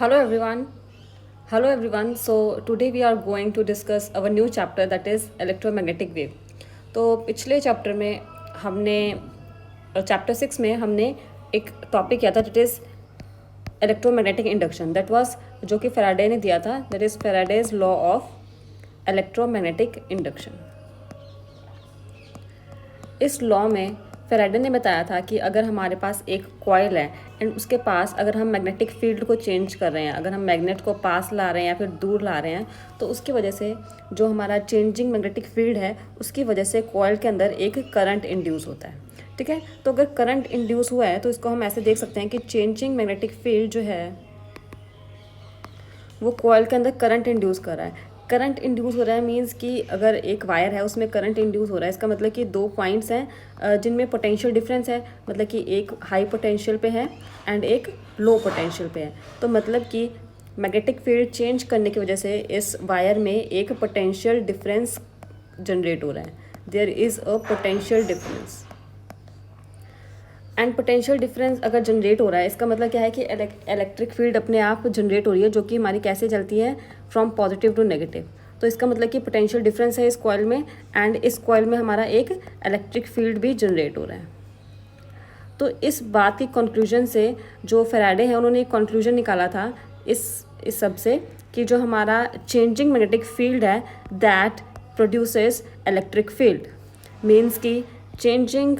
Hello everyone. Hello everyone. So today we are going to discuss our new chapter that is electromagnetic wave. तो पिछले chapter में हमने chapter 6 में हमने एक टॉपिक किया था that is electromagnetic induction that was जो कि फैराडे ने दिया था that is Faraday's law of electromagnetic induction. इस लॉ में फैराडे ने बताया था कि अगर हमारे पास एक कॉइल है एंड उसके पास अगर हम मैग्नेटिक फील्ड को चेंज कर रहे हैं, अगर हम मैग्नेट को पास ला रहे हैं या फिर दूर ला रहे हैं, तो उसकी वजह से जो हमारा चेंजिंग मैग्नेटिक फील्ड है उसकी वजह से कॉइल के अंदर एक करंट इंड्यूस होता है। ठीक है, तो अगर करंट इंड्यूस हुआ है तो इसको हम ऐसे देख सकते हैं कि चेंजिंग मैग्नेटिक फील्ड जो है वो कॉइल के अंदर करंट इंड्यूस कर रहा है। करंट इंड्यूस हो रहा है मीन्स कि अगर एक वायर है उसमें करंट इंड्यूस हो रहा है, इसका मतलब कि दो पॉइंट्स हैं जिनमें पोटेंशियल डिफरेंस है, मतलब कि एक हाई पोटेंशियल पे है एंड एक लो पोटेंशियल पे है। तो मतलब कि मैग्नेटिक फील्ड चेंज करने की वजह से इस वायर में एक पोटेंशियल डिफरेंस जनरेट हो रहा है। There is a potential difference and potential difference अगर जनरेट हो रहा है इसका मतलब क्या है कि इलेक्ट्रिक फील्ड अपने आप जनरेट हो रही है जो कि हमारी कैसे चलती है फ्रॉम पॉजिटिव टू नेगेटिव। तो इसका मतलब कि पोटेंशियल डिफरेंस है इस कॉइल में एंड इस कॉइल में हमारा एक इलेक्ट्रिक फील्ड भी जनरेट हो रहा है। तो इस बात की कंक्लूजन से जो फैराडे हैं उन्होंने एक कंक्लूजन निकाला था इस सब से कि जो हमारा चेंजिंग मैग्नेटिक फील्ड है that produces electric field means कि changing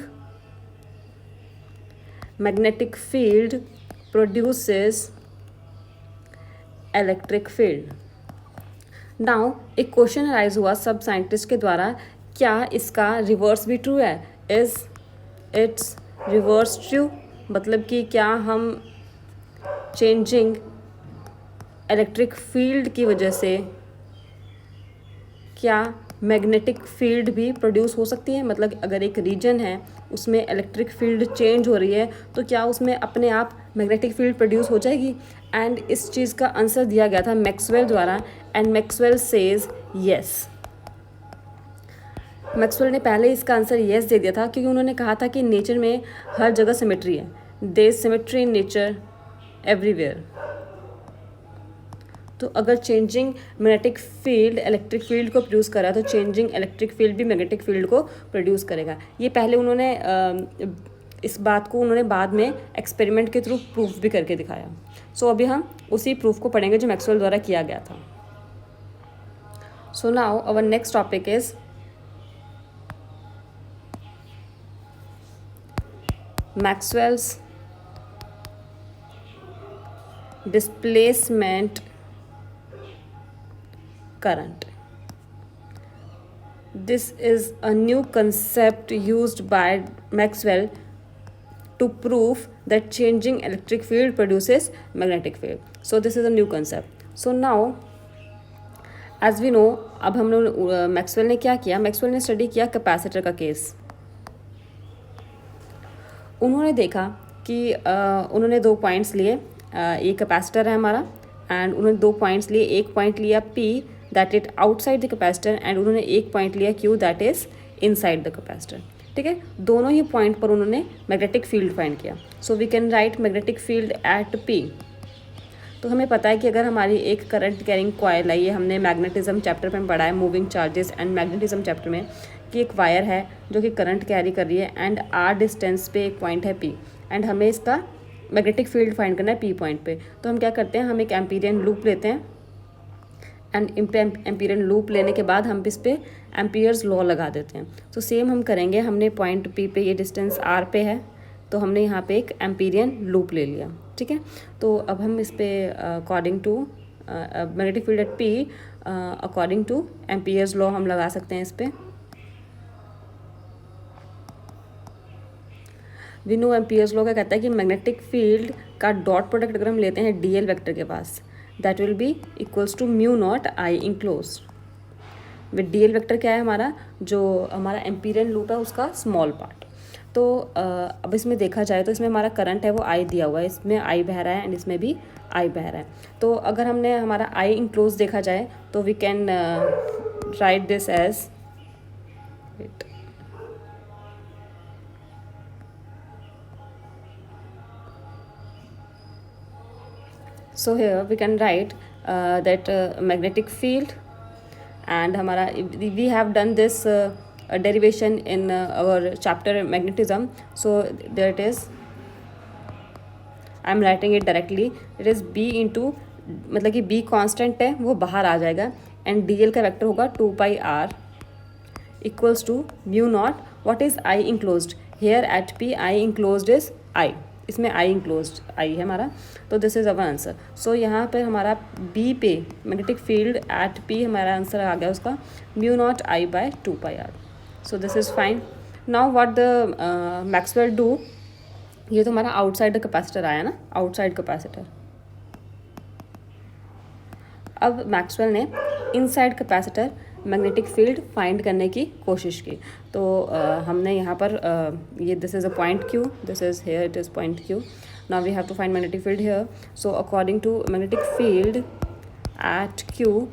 magnetic field produces electric field. Now एक क्वेश्चन अराइज हुआ सब साइंटिस्ट के द्वारा, क्या इसका रिवर्स भी ट्रू है? Is it's reverse true? मतलब कि क्या हम चेंजिंग इलेक्ट्रिक फील्ड की वजह से क्या मैग्नेटिक फील्ड भी प्रोड्यूस हो सकती है? मतलब अगर एक रीजन है उसमें इलेक्ट्रिक फील्ड चेंज हो रही है तो क्या उसमें अपने आप मैग्नेटिक फील्ड प्रोड्यूस हो जाएगी? एंड इस चीज़ का आंसर दिया गया था मैक्सवेल द्वारा and Maxwell says yes. Maxwell ने पहले इसका आंसर येस दे दिया था क्योंकि उन्होंने कहा था कि नेचर में हर जगह सिमेट्री है, there is symmetry in nature everywhere. तो अगर changing magnetic field electric field को प्रोड्यूस करा तो चेंजिंग इलेक्ट्रिक फील्ड भी मैग्नेटिक फील्ड को प्रोड्यूस करेगा। ये पहले उन्होंने इस बात को उन्होंने बाद में एक्सपेरिमेंट के थ्रू प्रूफ भी करके दिखाया। सो अभी हम उसी प्रूफ को पढ़ेंगे जो मैक्सवेल द्वारा किया गया था। So now our next topic is Maxwell's displacement current. This is a new concept used by Maxwell to prove that changing electric field produces magnetic field. So this is a new concept. So now as we know, अब हम लोग Maxwell ने क्या किया, Maxwell ने study किया capacitor का case. उन्होंने देखा कि उन्होंने दो पॉइंट्स लिए, एक कैपेसिटर है हमारा एंड उन्होंने दो पॉइंट्स लिए, एक पॉइंट लिया P that it outside the capacitor and उन्होंने एक पॉइंट लिया Q that is inside the capacitor. ठीक है, दोनों ही पॉइंट पर उन्होंने मैग्नेटिक फील्ड फाइंड किया। So we can write magnetic field at P। तो हमें पता है कि अगर हमारी एक करंट कैरिंग कॉइल है, ये हमने मैग्नेटिज्म चैप्टर में पढ़ा है, moving charges and magnetism chapter में, कि एक वायर है जो कि करंट कैरी कर रही है एंड आर डिस्टेंस पे एक पॉइंट है P एंड हमें इसका मैग्नेटिक फील्ड फाइंड करना है P पॉइंट पे। तो हम क्या करते हैं, हम एक एम्पीरियन लूप लेते हैं एंड एम्पीरियन लूप लेने के बाद हम इस पर एम्पियर्स लॉ लगा देते हैं। तो सेम हम करेंगे, हमने पॉइंट P पे ये डिस्टेंस R पे है तो हमने यहाँ पे एक एम्पीरियन लूप ले लिया। ठीक है, तो अब हम इस पे according to magnetic field at P according to Ampere's law हम लगा सकते हैं इस पर। वी नो एम्पियर्स लॉ क्या कहता है कि मैग्नेटिक फील्ड का डॉट प्रोडक्ट अगर हम लेते हैं DL वेक्टर के पास that will be equals to mu naught I enclose with DL vector क्या है हमारा, जो हमारा एम्पीरियन लूप है उसका स्मॉल पार्ट। तो अब इसमें देखा जाए तो इसमें हमारा करंट है वो I दिया हुआ है, इसमें I बह रहा है एंड इसमें भी I बह रहा है। तो अगर हमने हमारा I इंक्लोज देखा जाए तो we can write this as So here we can write that magnetic field, and हमारा we have done this derivation in our chapter magnetism. So there it is, I am writing it directly. It is B into, मतलब कि B constant है वो बाहर आ जाएगा, and D L का vector होगा 2πr equals to mu naught. What is I enclosed here at P? I enclosed is I, इसमें आई इंक्लोज्ड आई है हमारा. तो this is our answer. So यहाँ पर हमारा बी पे मैग्नेटिक फील्ड एट पी हमारा आंसर आ गया उसका mu naught I by 2πr. So this is fine. Now what the Maxwell do, ये तो हमारा आउटसाइड कैपेसिटर आया ना, आउटसाइड कैपेसिटर. अब मैक्सवेल ने inside capacitor magnetic field find करने की कोशिश की. तो हमने यहाँ पर ये this is a point Q, this is here it is point Q. Now we have to find magnetic field here. So according to magnetic field at Q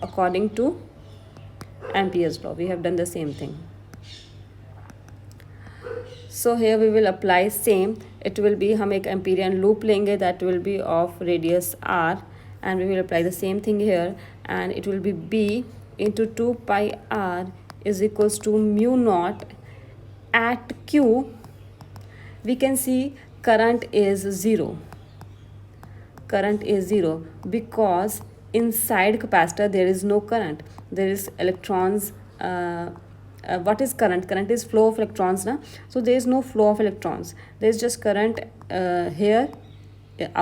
according to Ampere's law, we have done the same thing. So here we will apply same. It will be, हम एक Amperian loop लेंगे that will be of radius r, and we will apply the same thing here, and it will be b into 2πr is equals to mu naught at q. We can see current is 0. Current is 0 because inside capacitor there is no current. There is electrons. What is current? Current is flow of electrons na. So there is no flow of electrons. There is just current here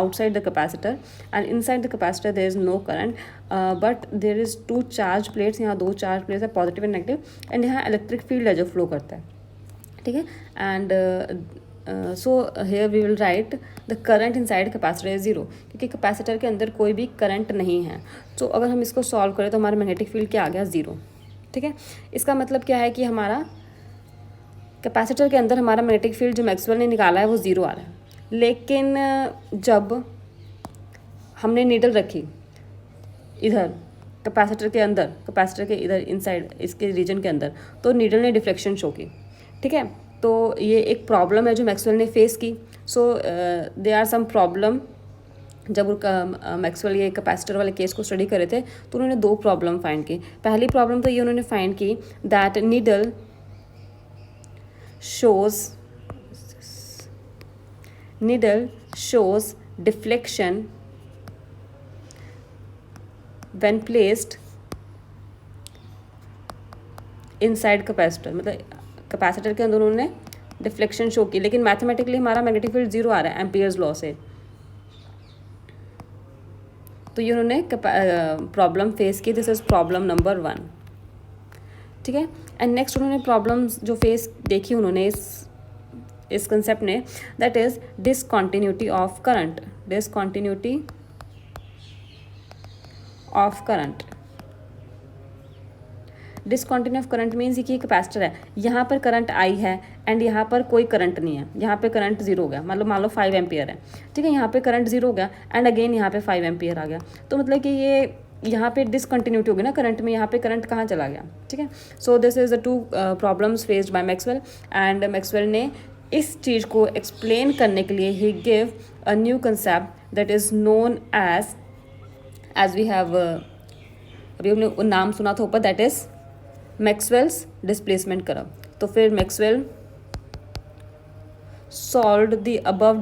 outside the capacitor, and inside the capacitor there is no current, but there is two charge plates. यहाँ दो charge plates है, positive and negative, and यहाँ electric field है जो flow करता है. ठीक है. and so here we will write the current inside capacitor is 0, क्योंकि capacitor के अंदर कोई भी current नहीं है. so अगर हम इसको solve करें तो हमारा magnetic field क्या आ गया? 0. ठीक है. इसका मतलब क्या है कि हमारा कैपेसिटर के अंदर हमारा मैग्नेटिक फील्ड जो मैक्सवेल ने निकाला है वो 0 आ रहा है. लेकिन जब हमने नीडल रखी इधर कैपेसिटर के अंदर, कैपेसिटर के इधर इनसाइड इसके रीजन के अंदर, तो नीडल ने डिफ्लेक्शन शो की. ठीक है. तो ये एक प्रॉब्लम है जो मैक्सवेल ने फेस की. सो दे आर सम प्रॉब्लम. जब मैक्सवेल ये कैपेसिटर वाले केस को स्टडी कर रहे थे तो उन्होंने दो प्रॉब्लम फाइंड की. पहली प्रॉब्लम तो ये उन्होंने फाइंड की that needle shows deflection when placed inside capacitor. मतलब कैपेसिटर के अंदर उन्होंने डिफ्लेक्शन शो की, लेकिन मैथमेटिकली हमारा मैग्नेटिक फील्ड 0 आ रहा है एम्पियर्स लॉ से. तो ये उन्होंने प्रॉब्लम फेस की. This is problem number 1. ठीक है. एंड नेक्स्ट उन्होंने प्रॉब्लम्स जो फेस देखी उन्होंने इस कंसेप्ट ने, that is discontinuity of current. Discontinuity of current. Discontinue of current means कि कैपेसिटर है, यहाँ पर करंट आई है एंड यहाँ पर कोई करंट नहीं है. यहाँ पे करंट 0 हो गया, मतलब मान लो 5 एम्पियर है. ठीक है. यहाँ पे करंट 0 हो गया एंड अगेन यहाँ पे 5 एम्पियर आ गया. तो मतलब कि ये यहाँ पे डिसकंटिन्यूटी होगी ना करंट में, यहाँ पे करंट कहाँ चला गया. ठीक है. So this is the 2 problems faced by Maxwell, and Maxwell ने इस चीज़ को एक्सप्लेन करने के लिए ही give a new concept that is known as we have, अभी हमने नाम सुना था ऊपर, that is Maxwell's displacement curve. तो फिर Maxwell solved the above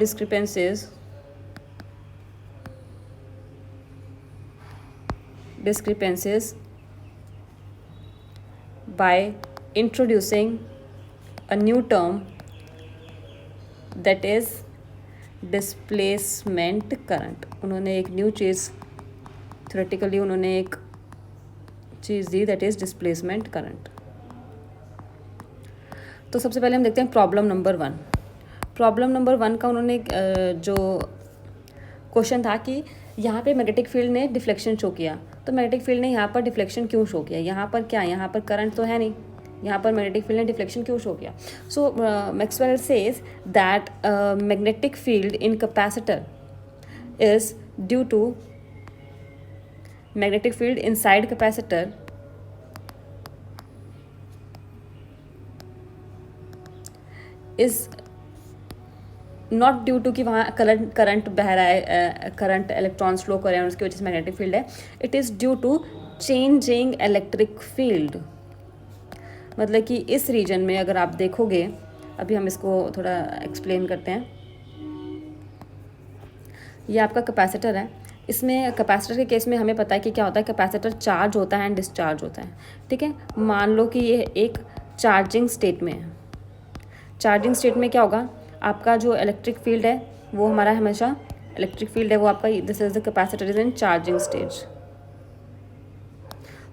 discrepancies by introducing a new term that is displacement current. उन्होंने एक न्यू चीज़ थ्योरेटिकली उन्होंने एक चीज़ दी, दैट इज़ डिस्प्लेसमेंट करंट. तो सबसे पहले हम देखते हैं प्रॉब्लम नंबर 1. प्रॉब्लम नंबर 1 का उन्होंने जो क्वेश्चन था कि यहाँ पे मैग्नेटिक फील्ड ने डिफ्लेक्शन शो किया. तो मैग्नेटिक फील्ड ने यहाँ पर डिफ्लेक्शन क्यों शो किया? यहाँ पर क्या, यहाँ पर करंट तो है नहीं, यहाँ पर मैग्नेटिक फील्ड ने डिफ्लेक्शन क्यों शो किया? So Maxwell says that magnetic field in capacitor is due to magnetic field inside capacitor is not due to कि वहाँ करंट बह रहा है, करंट इलेक्ट्रॉन्स फ्लो कर रहे हैं उसकी वजह से मैग्नेटिक फील्ड है. It is due to changing electric field. मतलब कि इस रीजन में अगर आप देखोगे, अभी हम इसको थोड़ा एक्सप्लेन करते हैं. ये आपका कैपेसिटर है. इसमें कैपेसिटर के केस में हमें पता है कि क्या होता है, कैपेसिटर चार्ज होता है एंड डिस्चार्ज होता है. ठीक है, मान लो कि ये एक चार्जिंग स्टेट में है. चार्जिंग स्टेट में क्या होगा, आपका जो इलेक्ट्रिक फील्ड है वो हमारा हमेशा इलेक्ट्रिक फील्ड है वो आपका, this is the capacitor is in charging stage.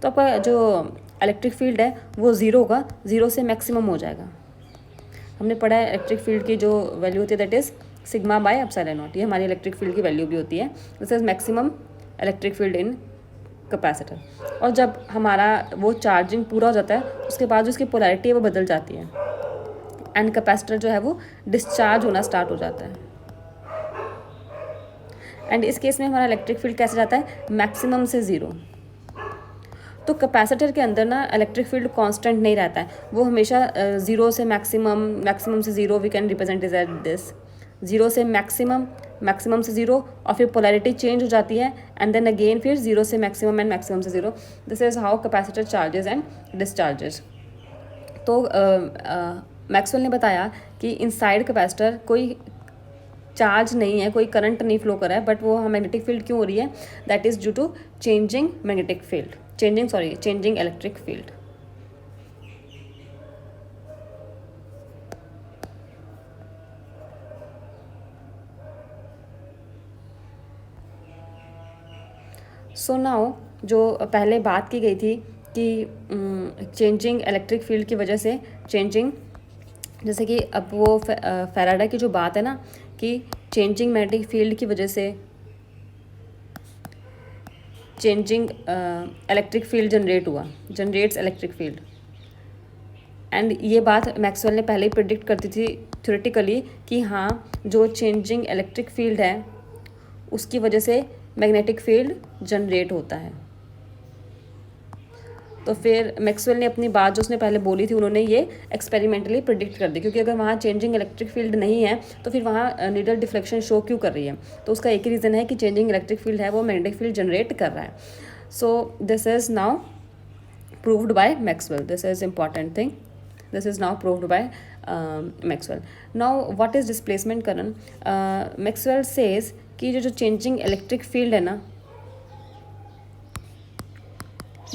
तो आपका जो इलेक्ट्रिक फील्ड है वो ज़ीरो होगा, ज़ीरो से मैक्सिमम हो जाएगा. हमने पढ़ा है इलेक्ट्रिक फील्ड की जो वैल्यू होती है that is sigma bye epsilon not. ये हमारी इलेक्ट्रिक फील्ड की वैल्यू भी होती है. This is maximum electric field in capacitor. और जब हमारा वो चार्जिंग पूरा हो जाता है उसके बाद जो उसकी पोलैरिटी है वो बदल जाती है एंड कैपेसिटर जो है वो डिस्चार्ज होना स्टार्ट हो जाता है. एंड इस केस में हमारा इलेक्ट्रिक फील्ड कैसे जाता है, मैक्सिमम से ज़ीरो. तो कैपेसिटर के अंदर ना इलेक्ट्रिक फील्ड कांस्टेंट नहीं रहता है, वो हमेशा ज़ीरो से मैक्सिमम, मैक्सिमम से zero we can represent is at this. Zero से मैक्सिमम, मैक्सिमम से ज़ीरो, और फिर पोलैरिटी चेंज हो जाती है एंड देन अगेन फिर ज़ीरो से मैक्सिमम एंड मैक्सिमम से zero. This is how capacitor charges and discharges. तो मैक्सवेल ने बताया कि इनसाइड कैपेसिटर कोई चार्ज नहीं है, कोई करंट नहीं फ्लो कर रहा है, बट वो मैग्नेटिक फील्ड क्यों हो रही है, that is due to changing magnetic field, changing electric field. So now जो पहले बात की गई थी कि चेंजिंग इलेक्ट्रिक फील्ड की वजह से चेंजिंग, जैसे कि अब वो फैराडे की जो बात है ना कि चेंजिंग मैग्नेटिक फील्ड की वजह से changing electric field generates electric field. And ये बात मैक्सवेल ने पहले ही प्रिडिक्ट करती थी थ्योरेटिकली कि हाँ, जो चेंजिंग इलेक्ट्रिक फील्ड है उसकी वजह से मैग्नेटिक फील्ड जनरेट होता है. तो फिर मैक्सवेल ने अपनी बात जो उसने पहले बोली थी उन्होंने ये एक्सपेरिमेंटली प्रिडिक्ट कर दी, क्योंकि अगर वहाँ चेंजिंग इलेक्ट्रिक फील्ड नहीं है तो फिर वहाँ नीडल डिफ्लेक्शन शो क्यों कर रही है. तो उसका एक ही रीज़न है कि चेंजिंग इलेक्ट्रिक फील्ड है वो मैग्नेटिक फील्ड जनरेट कर रहा है. So this is now proved bye Maxwell. This is important thing. This is now proved bye Maxwell. Now what is displacement current. Maxwell says कि जो changing electric field है ना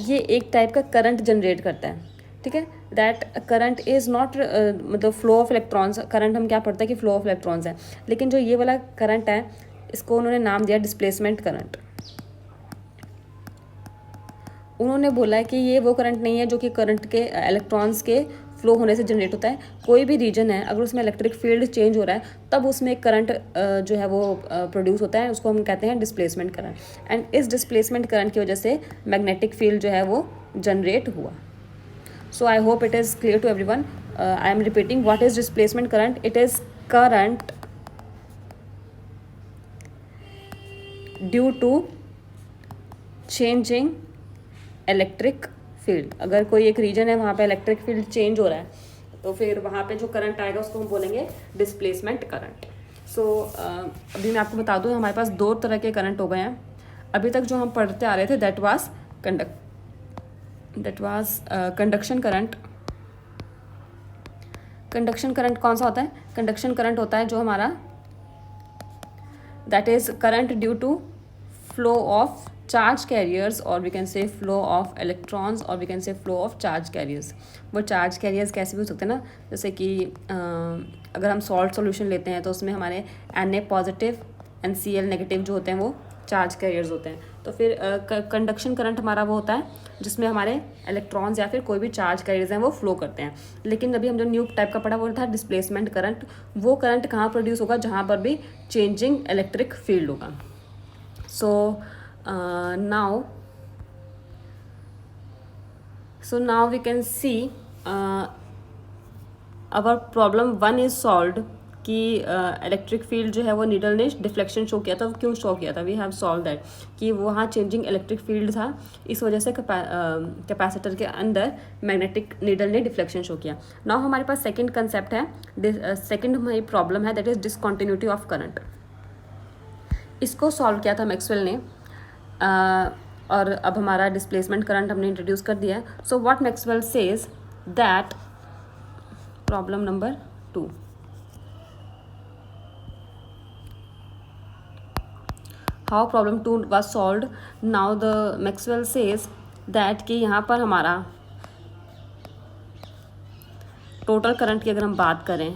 ये एक टाइप का करंट जनरेट करता है. ठीक है, दैट करंट इज़ नॉट मतलब फ्लो ऑफ इलेक्ट्रॉन्स. करंट हम क्या पढ़ते हैं कि फ्लो ऑफ इलेक्ट्रॉन्स है, लेकिन जो ये वाला करंट है इसको उन्होंने नाम दिया डिस्प्लेसमेंट करंट. उन्होंने बोला है कि ये वो करंट नहीं है जो कि करंट के इलेक्ट्रॉन्स के फ्लो होने से जनरेट होता है. कोई भी रीजन है अगर उसमें इलेक्ट्रिक फील्ड चेंज हो रहा है तब उसमें एक करंट जो है वो प्रोड्यूस होता है, उसको हम कहते हैं डिस्प्लेसमेंट करंट. एंड इस डिस्प्लेसमेंट करंट की वजह से मैग्नेटिक फील्ड जो है वो जनरेट हुआ. So I hope it is clear to everyone. I am repeating what is displacement current. It is current due to changing electric field. अगर कोई एक रीजन है वहाँ पे इलेक्ट्रिक फील्ड चेंज हो रहा है तो फिर वहाँ पे जो करंट आएगा उसको हम बोलेंगे डिस्प्लेसमेंट करंट. सो अभी मैं आपको बता दूँ हमारे पास दो तरह के करंट हो गए हैं. अभी तक जो हम पढ़ते आ रहे थे that was conduction current. Conduction current कौन सा होता है, कंडक्शन करंट होता है जो हमारा that is current due to flow of charge carriers, और we can say flow of electrons, और we can say flow of charge carriers. वो चार्ज कैरियर्स कैसे भी हो सकते हैं ना, जैसे कि अगर हम सॉल्ट सॉल्यूशन लेते हैं तो उसमें हमारे Na positive and Cl negative जो होते हैं वो चार्ज कैरियर्स होते हैं. तो फिर कंडक्शन करंट हमारा वो होता है जिसमें हमारे इलेक्ट्रॉन्स या फिर कोई भी चार्ज कैरियर्स हैं वो फ्लो करते हैं. लेकिन अभी हम जो न्यू टाइप का पढ़ा वो था डिस्प्लेसमेंट करंट. वो करंट कहाँ प्रोड्यूस होगा, जहाँ पर भी चेंजिंग इलेक्ट्रिक फील्ड होगा. सो now we can see our problem 1 is solved. कि इलेक्ट्रिक फील्ड जो है वो नीडल ने डिफ्लेक्शन शो किया था। वो क्यों शो किया था? वी हैव सॉल्व दैट कि वहाँ चेंजिंग इलेक्ट्रिक फील्ड था, इस वजह से कैपेसिटर के अंदर मैग्नेटिक नीडल ने डिफ्लेक्शन शो किया। नाउ हमारे पास सेकंड कंसेप्ट है, सेकंड हमारी प्रॉब्लम है, that is discontinuity of current. इसको सॉल्व किया था मैक्सवेल ने, और अब हमारा डिस्प्लेसमेंट करंट हमने इंट्रोड्यूस कर दिया है। So what Maxwell says that problem number 2, how problem 2 was solved। Now the Maxwell says that कि यहाँ पर हमारा टोटल करंट की अगर हम बात करें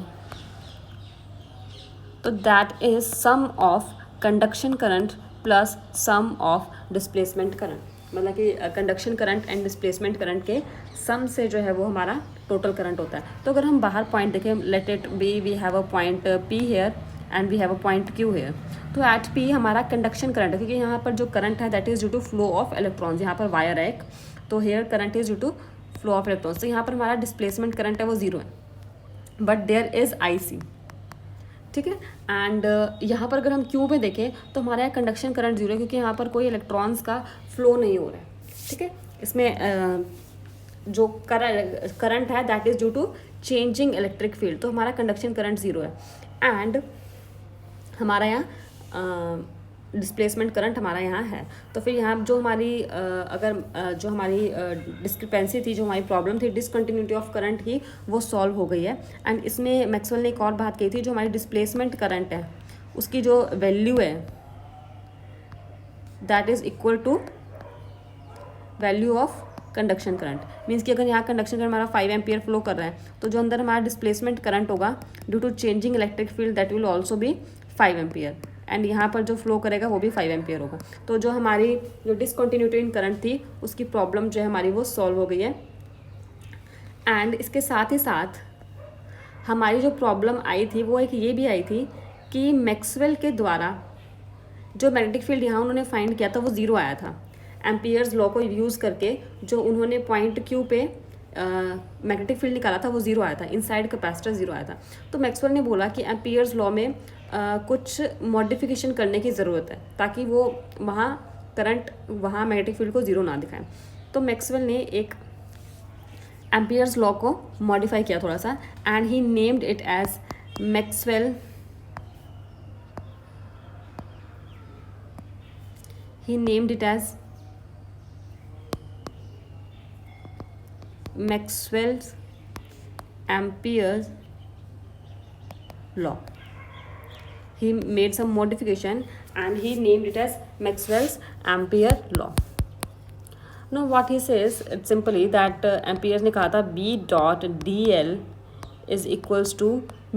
तो that is sum of conduction current plus sum of displacement current, मतलब कि conduction current and displacement current के सम से जो है वो हमारा टोटल करंट होता है। तो अगर हम बाहर पॉइंट देखें, let it be we have a point P here and we have a point Q here. तो एट P हमारा कंडक्शन करंट है, क्योंकि यहाँ पर जो करंट है that is due to flow of electrons. यहाँ पर वायर है एक, तो here current is due to flow of electrons. तो यहाँ पर हमारा डिस्प्लेसमेंट करंट है वो 0 है, बट देयर इज IC, ठीक है। एंड यहाँ पर अगर हम क्यू में देखें तो हमारा यहाँ कंडक्शन करंट 0 है, क्योंकि यहाँ पर कोई इलेक्ट्रॉन्स का फ्लो नहीं हो रहा है, ठीक है। इसमें जो करंट है that is due to changing electric field, तो हमारा कंडक्शन करंट 0 है। एंड हमारा यहाँ डिस्प्लेसमेंट करंट हमारा यहाँ है। तो फिर यहाँ जो हमारी जो हमारी डिस्क्रिपेंसी थी, जो हमारी प्रॉब्लम थी डिसकंटिन्यूटी ऑफ करंट की, वो सॉल्व हो गई है। एंड इसमें मैक्सवेल ने एक और बात कही थी, जो हमारी डिस्प्लेसमेंट करंट है उसकी जो वैल्यू है that is equal to value of conduction current. Means कि अगर यहाँ कंडक्शन करंट हमारा 5 एम्पियर फ्लो कर रहा है, तो जो अंदर हमारा डिस्प्लेसमेंट करंट होगा due to changing electric field that will also be 5 ampere, and यहाँ पर जो फ्लो करेगा वो भी 5 एम्पियर होगा। तो जो हमारी जो डिसकंटिन्यूटी इन करंट थी उसकी प्रॉब्लम जो है हमारी वो सॉल्व हो गई है। एंड इसके साथ ही साथ हमारी जो प्रॉब्लम आई थी वो एक ये भी आई थी कि मैक्सवेल के द्वारा जो मैग्नेटिक फील्ड यहाँ उन्होंने फाइंड किया था वो 0 आया था। एम्पियर्स लॉ को यूज़ करके जो उन्होंने पॉइंट Q पे मैग्नेटिक फील्ड निकाला था वो 0 आया था, इनसाइड कैपेसिटर 0 आया था। तो मैक्सवेल ने बोला कि एम्पियर्स लॉ में कुछ मॉडिफिकेशन करने की ज़रूरत है ताकि वो वहाँ करंट वहाँ मैग्नेटिक फील्ड को 0 ना दिखाएं। तो मैक्सवेल ने एक एम्पियर्स लॉ को मॉडिफाई किया थोड़ा सा, and he named it as Maxwell Maxwell's Ampere's law. He made some modification and he named it as Maxwell's Ampere law. Now what he says, it's simply that Ampere's ने कहा था B dot dl is equals to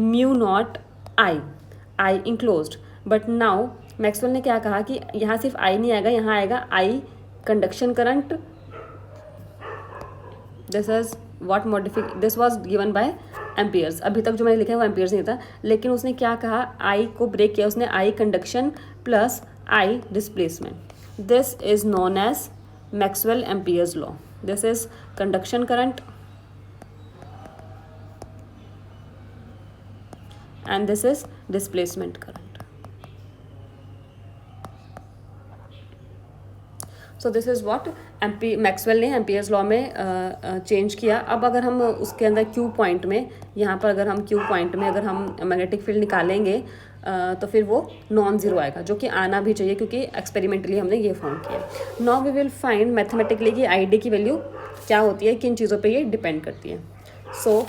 mu naught I enclosed, but now Maxwell ने क्या कहा कि यहाँ सिर्फ I नहीं आएगा, यहाँ आएगा I conduction current. This was given bye amperes. अभी तक जो मैंने लिखा है वो एम्पियर्स नहीं था, लेकिन उसने क्या कहा, आई को ब्रेक किया उसने, I conduction plus I displacement. This is known as Maxwell Ampere's law. This is conduction current and this is displacement current. So this is what Maxwell ने एम्पियर्स लॉ में चेंज किया। अब अगर हम उसके अंदर क्यू पॉइंट में, यहाँ पर अगर हम क्यू पॉइंट में अगर हम मैग्नेटिक फील्ड निकालेंगे तो फिर वो नॉन ज़ीरो आएगा, जो कि आना भी चाहिए क्योंकि एक्सपेरिमेंटली हमने ये फाउंड किया। Now we will find mathematically कि आई डी की वैल्यू क्या होती है, किन चीज़ों पे ये डिपेंड करती है। So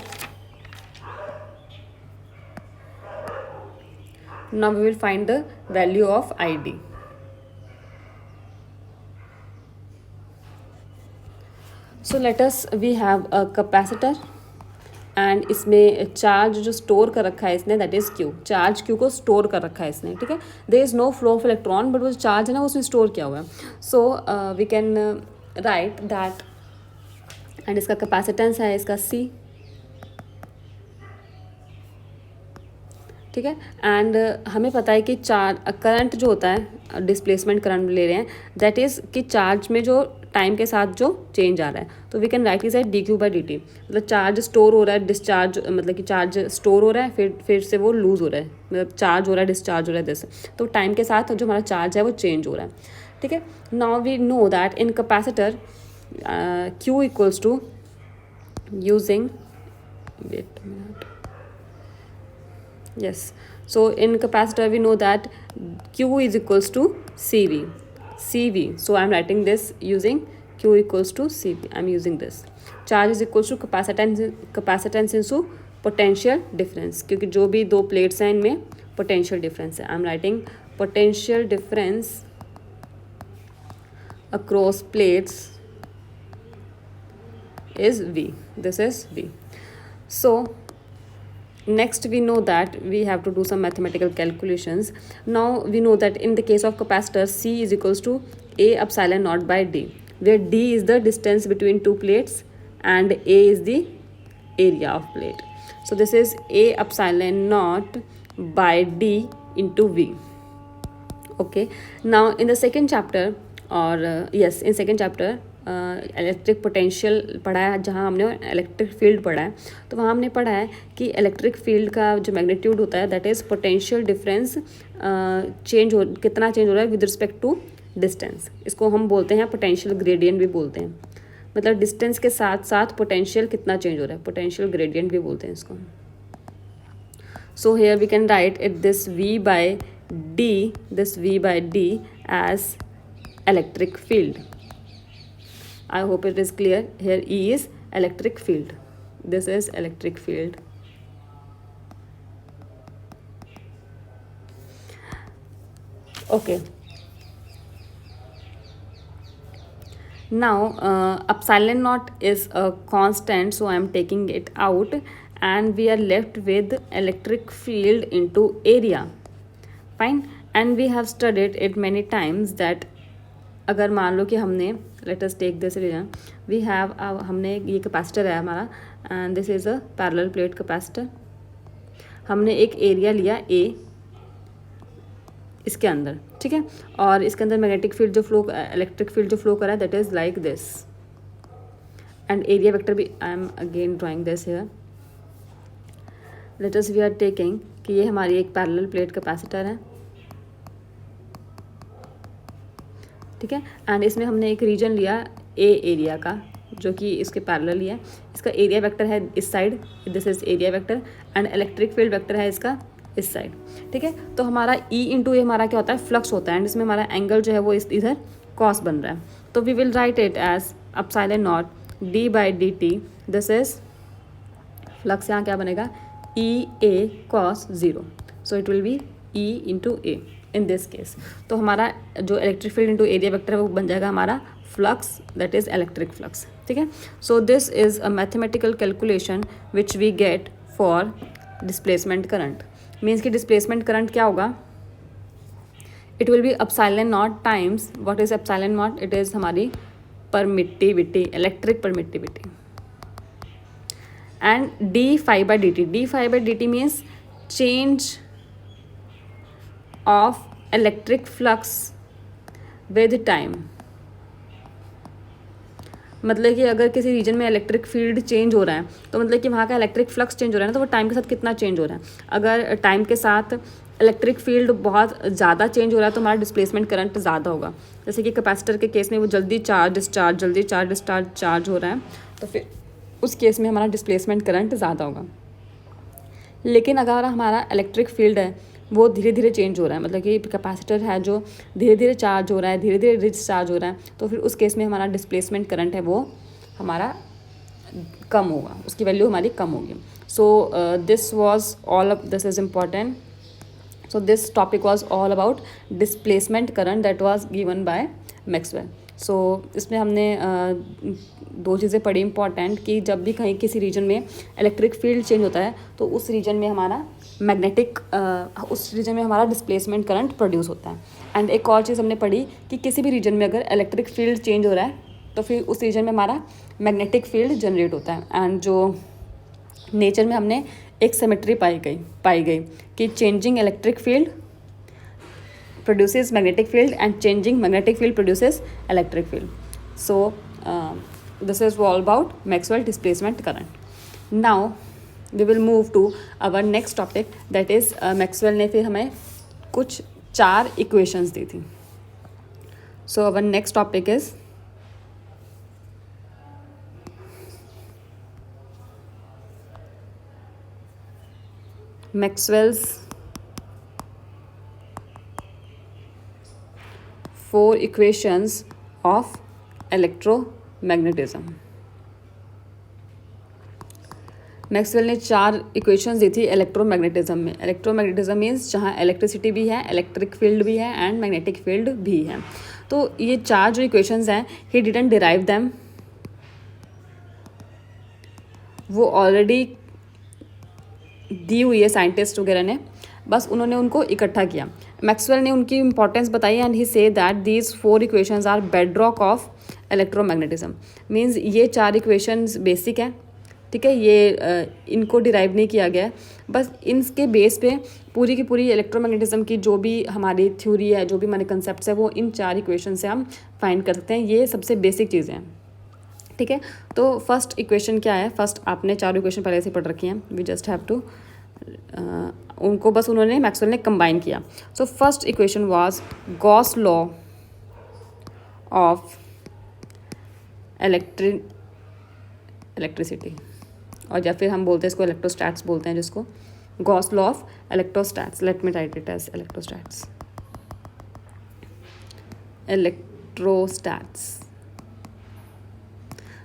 now we will find the value of I D. So let us we have a capacitor and इसमें चार्ज जो स्टोर कर रखा है इसने that is Q. Charge Q को स्टोर कर रखा है इसने, ठीक है। There is no flow of electron, but वो चार्ज है ना उसमें स्टोर किया हुआ है। So we can write that, and इसका कैपेसिटेंस है इसका C, ठीक है। एंड हमें पता है कि करंट जो होता है, डिस्प्लेसमेंट करंट ले रहे हैं, दैट इज़ कि चार्ज में जो टाइम के साथ जो चेंज आ रहा है, तो we can write is at D Q by D T. मतलब चार्ज स्टोर हो रहा है, डिस्चार्ज, मतलब कि चार्ज स्टोर हो रहा है, फिर से वो लूज़ हो रहा है, मतलब चार्ज हो रहा है, डिस्चार्ज हो रहा है, जैसे तो टाइम के साथ जो हमारा चार्ज है वो चेंज हो रहा है। ठीक है। Now we know that in capacitor Q equals to using, wait a minute, yes, so in capacitor we know that Q is equals to CV, so I'm writing this using Q equals to CV, I'm using this. Charge is equals to capacitance into potential difference, क्योंकि जो भी दो plates हैं इनमें potential difference है, I'm writing potential difference across plates is V, this is V. So next we know that we have to do some mathematical calculations. Now we know that in the case of capacitor, C is equals to A epsilon naught by D, where D is the distance between two plates and A is the area of plate. So this is A epsilon naught by D into V. Okay, now in the second chapter, or yes, in second chapter electric potential पढ़ा है, जहाँ हमने electric field पढ़ा है, तो वहाँ हमने पढ़ा है कि इलेक्ट्रिक फील्ड का जो मैग्नीट्यूड होता है, दैट इज़ पोटेंशियल डिफरेंस, कितना चेंज हो रहा है विद रिस्पेक्ट टू डिस्टेंस। इसको हम बोलते हैं पोटेंशियल ग्रेडियंट भी बोलते हैं, मतलब डिस्टेंस के साथ साथ पोटेंशियल कितना चेंज हो रहा है, पोटेंशियल ग्रेडियंट भी बोलते हैं इसको। So here we can write it this V by D as electric field. I hope it is clear. Here E is electric field. This is electric field. Okay. Now epsilon naught is a constant, so I am taking it out, and we are left with electric field into area. Fine. And we have studied it many times that अगर मान लो कि हमने, let us take this region, we have, हमने ये capacitor है हमारा, and this is a parallel plate capacitor. हमने एक एरिया लिया A इसके अंदर, ठीक है, और इसके अंदर मैग्नेटिक फील्ड जो फ्लो, इलेक्ट्रिक फील्ड जो फ्लो कर रहा है, that is like this, and area vector भी I am again drawing this here. Let us we are taking कि ये हमारी एक पैरेलल प्लेट कैपेसिटर है, ठीक है, एंड इसमें हमने एक रीजन लिया A एरिया का, जो कि इसके पैरेलल ही है। इसका एरिया वेक्टर है इस side, this is area vector, and electric field vector है इसका इस साइड, ठीक है। तो हमारा E इंटू ए हमारा क्या होता है, फ्लक्स होता है, एंड इसमें हमारा एंगल जो है वो इधर कॉस बन रहा है। तो we will write it as epsilon naught D by D T, this is flux, यहाँ क्या बनेगा, E A cos 0, so it will be E into A in this case. तो हमारा जो electric field into area vector है वो बन जाएगा हमारा flux, that is electric flux, ठीक है। So this is a mathematical calculation which we get for displacement current. Means कि डिस्प्लेसमेंट करंट क्या होगा, it will be epsilon naught times, what is epsilon naught, it is हमारी permittivity, electric permittivity, and D phi by D T, D phi by D T means change of electric flux with time. मतलब कि अगर किसी reason में electric field change हो रहा है, तो मतलब कि वहाँ का इलेक्ट्रिक फ्लक्स चेंज हो रहा है ना, तो वो टाइम के साथ कितना चेंज हो रहा है। अगर टाइम के साथ इलेक्ट्रिक फील्ड बहुत ज़्यादा चेंज हो रहा है तो हमारा डिस्प्लेसमेंट करंट ज़्यादा होगा। जैसे कि कैपेसिटर के केस में वो जल्दी चार्ज डिस्चार्ज, जल्दी चार्ज डिस्चार्ज चार्ज हो रहा है, तो फिर उस केस में हमारा डिस्प्लेसमेंट करंट ज़्यादा होगा। लेकिन अगर हमारा इलेक्ट्रिक फील्ड है वो धीरे धीरे चेंज हो रहा है, मतलब कि कैपेसिटर है जो धीरे धीरे चार्ज हो रहा है, धीरे धीरे डिस्चार्ज हो रहा है, तो फिर उस केस में हमारा डिस्प्लेसमेंट करंट है वो हमारा कम होगा, उसकी वैल्यू हमारी कम होगी। So this was all, this is important. So this topic was all about displacement current that was given by Maxwell. So इसमें हमने दो चीज़ें पढ़ी इंपॉर्टेंट, कि जब भी कहीं किसी रीजन में इलेक्ट्रिक फील्ड चेंज होता है तो उस रीजन में हमारा मैग्नेटिक, उस रीजन में हमारा डिस्प्लेसमेंट करंट प्रोड्यूस होता है। एंड एक और चीज़ हमने पढ़ी कि किसी भी रीजन में अगर इलेक्ट्रिक फील्ड चेंज हो रहा है तो फिर उस रीजन में हमारा मैग्नेटिक फील्ड जनरेट होता है। एंड जो नेचर में हमने एक सिमेट्री पाई गई कि changing electric field produces magnetic field and changing magnetic field produces electric field. So this is all about Maxwell displacement current. Now we will move to our next topic, that is Maxwell ने फिर हमें कुछ 4 equations दी थी. So our next topic is Maxwell's 4 equations of electromagnetism. Maxwell ने 4 equations दी थी electromagnetism में. Electromagnetism means जहाँ electricity भी है, इलेक्ट्रिक फील्ड भी है एंड मैग्नेटिक फील्ड भी है. तो ये 4 जो इक्वेशंस हैं, ही डिडंट डिराइव दैम, वो ऑलरेडी दी हुई है साइंटिस्ट वगैरह ने, बस उन्होंने उनको इकट्ठा किया. मैक्सवेल ने उनकी इंपॉर्टेंस बताई and he say that these 4 equations are bedrock of electromagnetism. Means ये 4 इक्वेशंस बेसिक हैं, ठीक है, ये इनको डिराइव नहीं किया गया है, बस इनके बेस पे पूरी की पूरी इलेक्ट्रोमैग्नेटिज्म की जो भी हमारी थ्योरी है, जो भी हमारे कंसेप्ट है, वो इन 4 इक्वेशन से हम फाइंड कर सकते हैं. ये सबसे बेसिक चीज़ें हैं, ठीक है. तो फर्स्ट इक्वेशन क्या है? फर्स्ट आपने 4 इक्वेशन पहले से पढ़ रखी हैं, वी जस्ट हैव टू उनको बस उन्होंने मैक्सवेल ने कंबाइन किया. So first equation was Gauss law of electricity, और या फिर हम बोलते हैं इसको इलेक्ट्रोस्टैट्स बोलते हैं, जिसको Gauss law of electrostatics. Let me write it as electrostatics.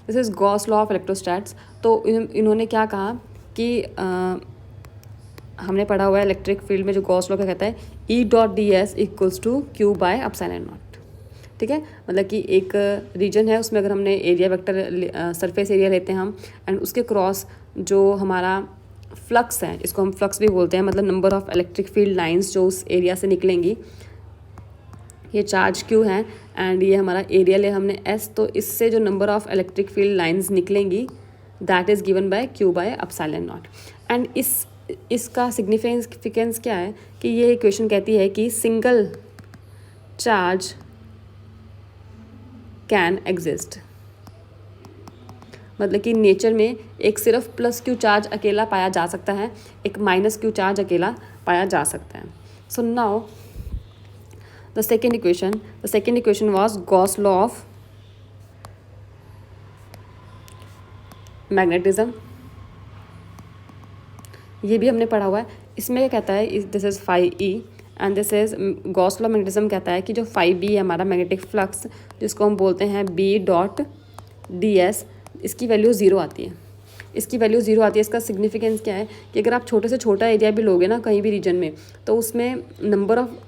This is Gauss law of electrostatics. तो इन्होंने क्या कहा कि हमने पढ़ा हुआ है इलेक्ट्रिक फील्ड में जो गॉस लॉ क्या कहता है, E.ds equals to Q by epsilon naught. ठीक है, मतलब कि एक रीजन है, उसमें अगर हमने एरिया वेक्टर सरफेस एरिया लेते हैं हम, एंड उसके क्रॉस जो हमारा फ्लक्स है, इसको हम फ्लक्स भी बोलते हैं, मतलब number of electric field lines जो उस एरिया से निकलेंगी, ये चार्ज Q है एंड ये हमारा एरिया ले हमने S, तो इससे जो number of electric field lines निकलेंगी that is given by Q by epsilon naught. And इसका सिग्निफिकेंस क्या है कि ये इक्वेशन कहती है कि सिंगल चार्ज कैन एग्जिस्ट, मतलब कि नेचर में एक सिर्फ प्लस Q चार्ज अकेला पाया जा सकता है, एक माइनस Q चार्ज अकेला पाया जा सकता है. So now the second equation was Gauss law of magnetism. ये भी हमने पढ़ा हुआ है. इसमें क्या कहता है, this is phi E and this is Gauss law magnetism कहता है कि जो फाई B है हमारा मैग्नेटिक फ्लक्स, जिसको हम बोलते हैं B.ds, इसकी वैल्यू 0 आती है. इसका सिग्निफिकेंस क्या है कि अगर आप छोटे से छोटा एरिया भी लोगे ना कहीं भी रीजन में, तो उसमें नंबर ऑफ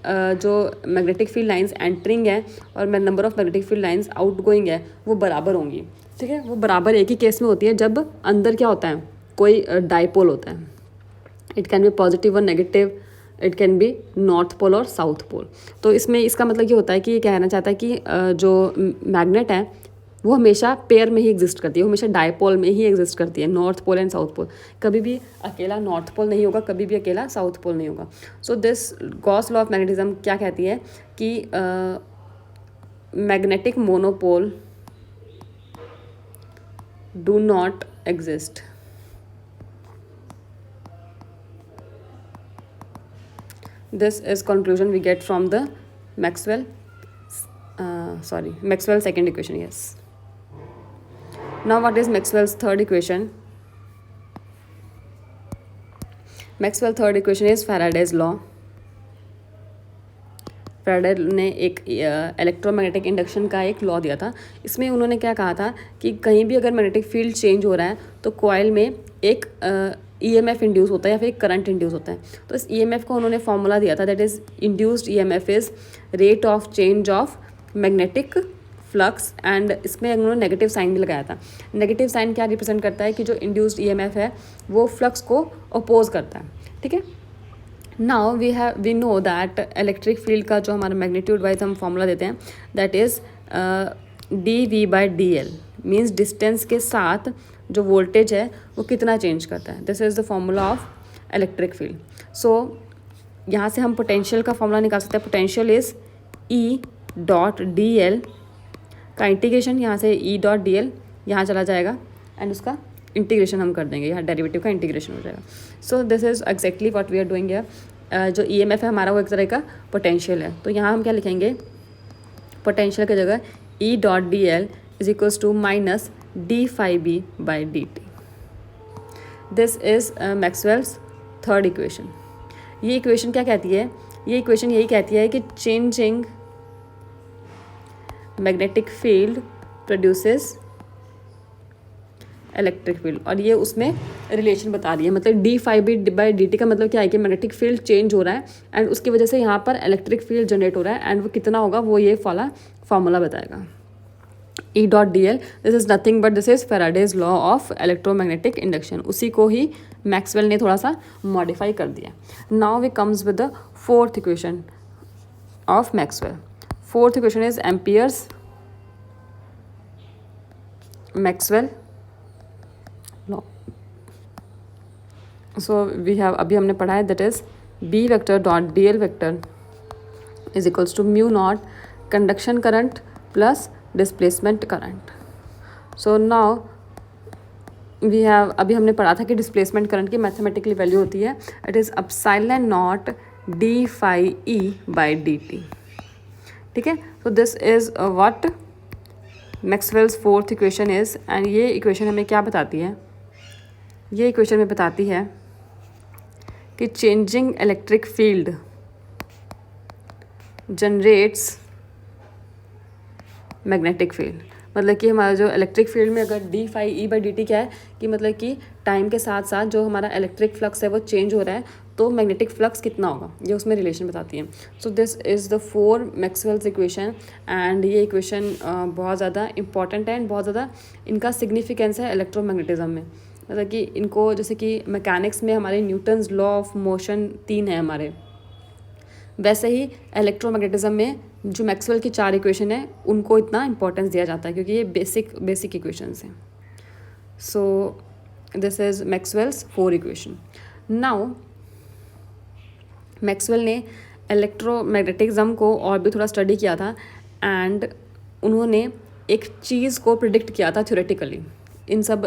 जो मैग्नेटिक फील्ड लाइंस एंटरिंग है और number of magnetic field lines out going है वो बराबर होंगी. ठीक है, वो बराबर एक ही केस में होती है जब अंदर क्या होता है, कोई डाइपोल होता है. इट कैन बी पॉजिटिव और negative, it can be north pole और साउथ पोल. तो इसमें इसका मतलब ये होता है कि ये कहना चाहता है कि जो मैग्नेट है वो हमेशा पेयर में ही एग्जिस्ट करती है, वो हमेशा डाइपोल में ही एग्जिस्ट करती है, north pole and south pole. कभी भी अकेला नॉर्थ पोल नहीं होगा, कभी भी अकेला साउथ पोल नहीं होगा. So this Gauss law of magnetism क्या कहती है कि magnetic monopole do not exist. This is conclusion we get from the Maxwell's second equation. Yes. Now what is Maxwell's third equation? Maxwell's third equation is Faraday's law. Faraday ने एक electromagnetic induction का एक law दिया था. इसमें उन्होंने क्या कहा था कि कहीं भी अगर मैग्नेटिक फील्ड चेंज हो रहा है तो कॉइल में एक EMF इंड्यूस होता है या फिर एक करंट इंड्यूस होता है. तो इस EMF को उन्होंने फॉर्मूला दिया था, that is induced EMF is rate of change of magnetic flux. And इसमें उन्होंने नेगेटिव साइन भी लगाया था. नेगेटिव साइन क्या रिप्रेजेंट करता है कि जो इंड्यूस्ड EMF है वो फ्लक्स को अपोज करता है. ठीक है, now we know that electric field का जो हमारा मैग्नीट्यूड वाइज हम फॉर्मूला देते हैं, that is dV/dl, means distance के साथ जो वोल्टेज है वो कितना चेंज करता है. This is the formula of electric field. So यहाँ से हम पोटेंशियल का फॉर्मूला निकाल सकते हैं. Potential is E dot D L का इंटीग्रेशन, यहाँ से ई डॉट डी एल यहाँ चला जाएगा एंड उसका इंटीग्रेशन हम कर देंगे, यहाँ डेरिवेटिव का इंटीग्रेशन हो जाएगा. So this is exactly what we are doing here. जो ईएमएफ है हमारा वो एक तरह का पोटेंशियल है. तो यहाँ हम क्या लिखेंगे, पोटेंशियल की जगह E dot D L is equals to minus D phi B by D T. This is Maxwell's third equation. ये इक्वेशन क्या कहती है, ये इक्वेशन यही कहती है कि changing magnetic field produces electric field, और ये उसमें रिलेशन बता रही है. मतलब D phi B by D T का मतलब क्या है कि मैग्नेटिक फील्ड चेंज हो रहा है एंड उसकी वजह से यहाँ पर इलेक्ट्रिक फील्ड जनरेट हो रहा है एंड वो कितना होगा वो ये वाला फॉर्मूला बताएगा. ई dot D L, this is nothing but this is Faraday's law of electromagnetic induction. उसी को ही मैक्सवेल ने थोड़ा सा मॉडिफाई कर दिया. Now we comes with the fourth equation of Maxwell. Fourth equation is Ampere's Maxwell law. So we have, अभी हमने पढ़ा है, that is B vector dot D L vector is equals to mu naught conduction current plus displacement current. So now we have, अभी हमने पढ़ा था कि displacement current की मैथमेटिकली वैल्यू होती है, it is epsilon naught D phi E by D T. ठीक है. So this is what Maxwell's fourth equation is. And ये इक्वेशन हमें क्या बताती है, ये इक्वेशन हमें बताती है कि changing electric field generates magnetic field. मतलब कि हमारा जो इलेक्ट्रिक फील्ड में अगर D phi E by D T क्या है कि मतलब कि टाइम के साथ साथ जो हमारा इलेक्ट्रिक फ्लक्स है वो चेंज हो रहा है तो मैग्नेटिक फ्लक्स कितना होगा, ये उसमें रिलेशन बताती है. So this is the four Maxwell's equation and ये इक्वेशन बहुत ज़्यादा इंपॉर्टेंट है एंड बहुत ज़्यादा इनका सिग्निफिकेंस है इलेक्ट्रोमैग्नेटिज्म में. मतलब कि इनको, जैसे कि मैकेनिक्स में हमारे न्यूटन्स लॉ ऑफ मोशन 3 है हमारे, वैसे ही इलेक्ट्रोमैग्नेटिज्म में जो मैक्सवेल की 4 इक्वेशन है उनको इतना इंपॉर्टेंस दिया जाता है क्योंकि ये बेसिक इक्वेशंस हैं. So this is Maxwell's 4 equation. Now Maxwell ने इलेक्ट्रोमैग्नेटिज्म को और भी थोड़ा स्टडी किया था एंड उन्होंने एक चीज़ को प्रिडिक्ट किया था थ्योरेटिकली. इन सब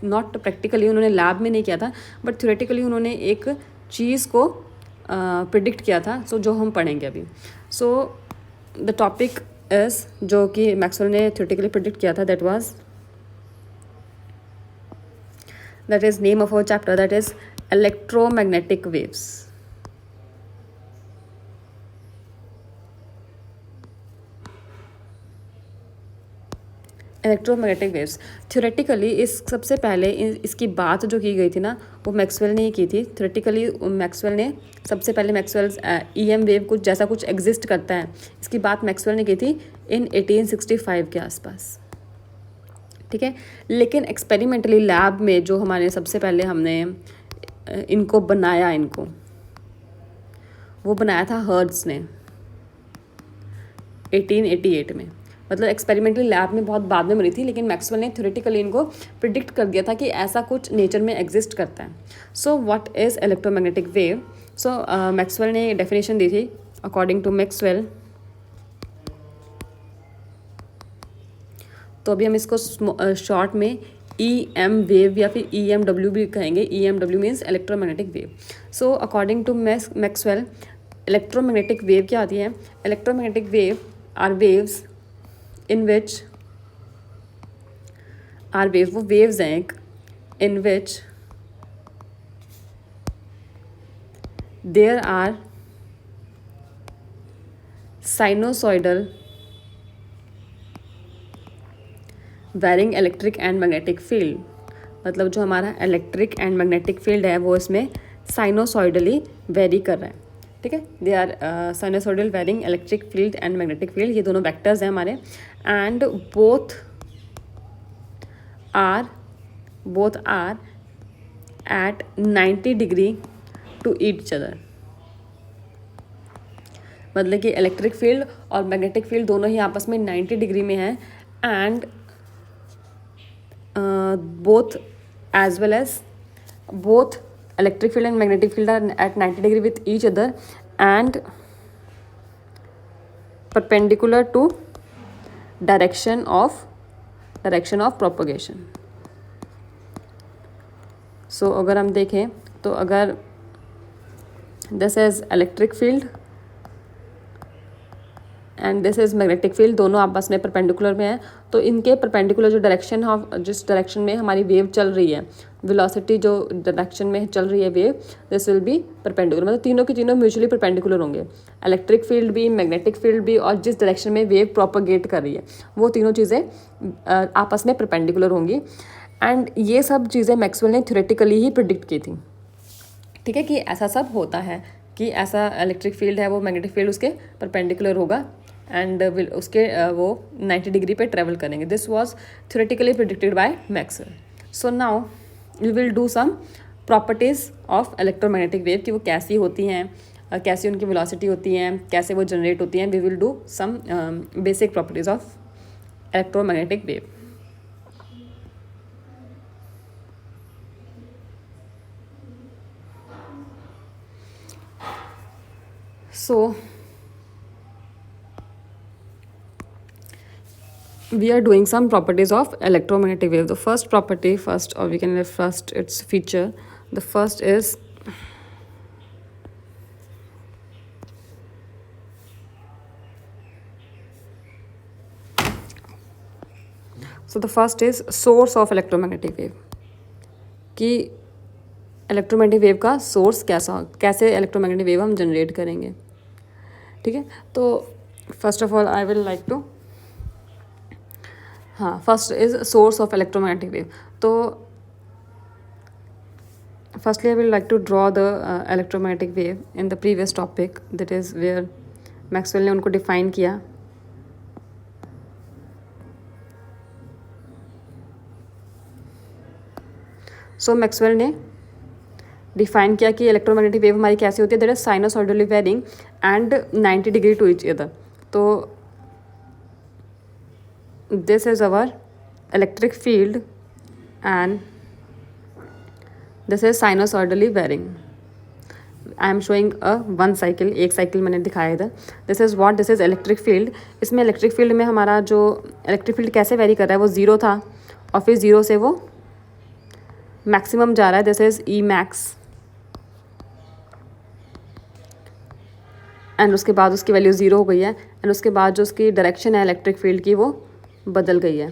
नॉट प्रैक्टिकली, उन्होंने लैब में नहीं किया था बट थ्योरेटिकली उन्होंने एक चीज़ को प्रिडिक्ट किया था. सो जो हम पढ़ेंगे अभी. सो द टॉपिक इज, जो कि मैक्सवेल ने थ्योरेटिकली प्रिडिक्ट किया था, that is name of our chapter, that is electromagnetic waves. Electromagnetic waves theoretically इस सबसे पहले इसकी बात जो की गई थी ना वो मैक्सवेल ने ही की थी. थ्योरेटिकली मैक्सवेल ने सबसे पहले मैक्सवेल्स ईएम वेव कुछ जैसा कुछ एग्जिस्ट करता है इसकी बात मैक्सवेल ने की थी इन 1865 के आसपास. ठीक है. लेकिन एक्सपेरिमेंटली लैब में जो हमारे सबसे पहले हमने इनको बनाया, वो बनाया था हर्ट्ज ने 1888 में. मतलब एक्सपेरिमेंटली लैब में बहुत बाद में बनी थी लेकिन मैक्सवेल ने थ्योरेटिकली इनको प्रिडिक्ट कर दिया था कि ऐसा कुछ नेचर में एग्जिस्ट करता है. So what is electromagnetic wave. So Maxwell ने डेफिनेशन दी थी. अकॉर्डिंग टू मैक्सवेल, तो अभी हम इसको शॉर्ट में EM वेव या फिर EMW भी कहेंगे. EMW means electromagnetic wave. So according to Maxwell electromagnetic wave क्या आती है. Electromagnetic wave are waves in which are waves, वो waves हैं in which there are sinusoidal varying electric and magnetic field. मतलब जो हमारा इलेक्ट्रिक एंड मैग्नेटिक फील्ड है वो इसमें साइनोसॉइडली वेरी कर रहा है. ठीक है. They are sinusoidal varying electric field and magnetic field, ये दोनों वेक्टर्स हैं हमारे. And both are at 90 degree to each other. मतलब कि इलेक्ट्रिक फील्ड और मैग्नेटिक फील्ड दोनों ही आपस में 90 डिग्री में हैं and both as well as both electric field and magnetic field are at 90 degree with each other and perpendicular to direction of propagation. So अगर हम देखें तो अगर this is electric field and this is magnetic field, दोनों आपस में perpendicular में है, तो इनके परपेंडिकुलर जो डायरेक्शन ऑफ जिस डायरेक्शन में हमारी वेव चल रही है, वेलोसिटी जो डायरेक्शन में चल रही है wave, this will be perpendicular, मतलब तीनों की तीनों म्यूचुअली परपेंडिकुलर होंगे, इलेक्ट्रिक फील्ड भी, मैग्नेटिक फील्ड भी, और जिस डायरेक्शन में वेव प्रोपोगेट कर रही है वो तीनों चीज़ें आपस में परपेंडिकुलर होंगी. एंड ये सब चीज़ें मैक्सवेल ने थ्योरेटिकली ही प्रिडिक्ट की थी. ठीक है, कि ऐसा सब होता है कि ऐसा इलेक्ट्रिक फील्ड है वो मैग्नेटिक फील्ड उसके परपेंडिकुलर होगा एंड उसके वो 90 डिग्री पे ट्रेवल करेंगे. This was theoretically predicted by Maxwell. So now we will do some properties of electromagnetic wave कि वो कैसी होती हैं, कैसी उनकी वेलोसिटी होती हैं, कैसे वो जनरेट होती हैं. We will do some basic properties of electromagnetic wave. So we are doing some properties of electromagnetic wave. The first property, or we can have first its feature. The first is source of electromagnetic wave. कि electromagnetic wave का source कैसे electromagnetic wave हम generate करेंगे. ठीक है, तो first of all I will like to, first is source of electromagnetic wave. तो firstly I will like to draw the electromagnetic wave in the previous topic, that is where Maxwell ने उनको define किया. So Maxwell ने define किया कि electromagnetic wave हमारी कैसी होती है, that is sinusoidally varying and 90 degree to each other. तो this is our electric field and this is sinusoidally varying. I am showing one cycle, एक साइकिल मैंने दिखाया इधर. This is what, this is electric field. इसमें electric field में हमारा जो electric field कैसे वेरी कर रहा है, वो ज़ीरो था और फिर ज़ीरो से वो मैक्सिमम जा रहा है. This is E max and उसके बाद उसकी वैल्यू ज़ीरो हो गई है एंड उसके बाद जो उसकी डायरेक्शन है इलेक्ट्रिक फील्ड की वो बदल गई है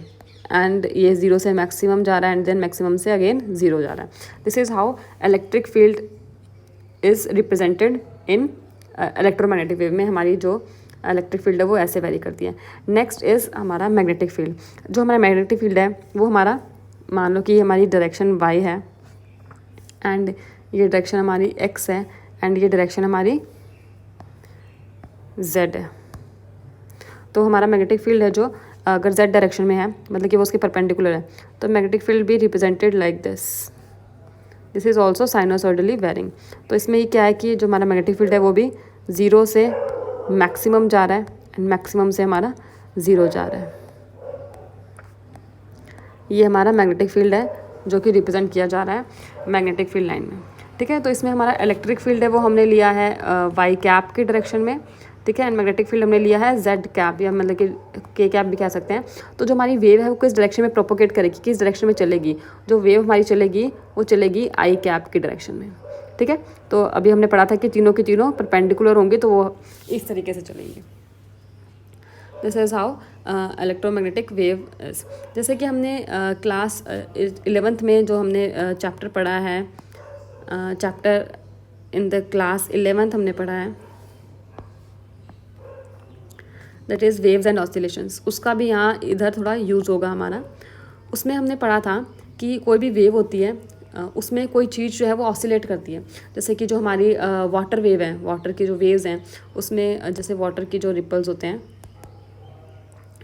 एंड ये ज़ीरो से मैक्सिमम जा रहा है एंड देन मैक्सिमम से अगेन ज़ीरो जा रहा है. This is how electric field is represented in electromagnetic wave में. हमारी जो इलेक्ट्रिक फील्ड है वो ऐसे वेरी करती है. नेक्स्ट इज़ हमारा मैग्नेटिक फील्ड. जो हमारा मैग्नेटिक फील्ड है वो हमारा, मान लो कि हमारी डायरेक्शन वाई है एंड ये डायरेक्शन हमारी एक्स है एंड ये डायरेक्शन हमारी जेड है. तो हमारा मैग्नेटिक फील्ड है जो अगर जेड डायरेक्शन में है, मतलब कि वो उसके परपेंडिकुलर है, तो मैग्नेटिक फील्ड भी represented like this. This is also sinusoidally varying. तो इसमें ये क्या है कि जो हमारा मैग्नेटिक फील्ड है वो भी ज़ीरो से मैक्सिमम जा रहा है एंड मैक्सिमम से हमारा ज़ीरो जा रहा है. ये हमारा मैग्नेटिक फील्ड है जो कि रिप्रेजेंट किया जा रहा है मैग्नेटिक फील्ड लाइन में. ठीक है, तो इसमें हमारा इलेक्ट्रिक फील्ड है वो हमने लिया है वाई कैप की डायरेक्शन में. ठीक है, एंड मैग्नेटिक फील्ड हमने लिया है जेड कैप, या मतलब कि के कैप भी कह सकते हैं. तो जो हमारी वेव है वो किस डायरेक्शन में प्रोपोगेट करेगी, किस डायरेक्शन में चलेगी, जो वेव हमारी चलेगी वो चलेगी आई कैप की डायरेक्शन में. ठीक है, तो अभी हमने पढ़ा था कि तीनों की तीनों परपेंडिकुलर होंगे तो वो इस तरीके से चलेंगे. This is how electromagnetic wave is. जैसे कि हमने क्लास 11th में जो हमने चैप्टर पढ़ा है, chapter in the class 11th हमने पढ़ा है, that is waves and oscillations. उसका भी यहाँ इधर थोड़ा यूज़ होगा हमारा. उसमें हमने पढ़ा था कि कोई भी वेव होती है उसमें कोई चीज़ जो है वो ऑसिलेट करती है. जैसे कि जो हमारी वाटर वेव है, वाटर की जो वेव्स हैं उसमें जैसे वाटर की जो रिपल्स होते हैं,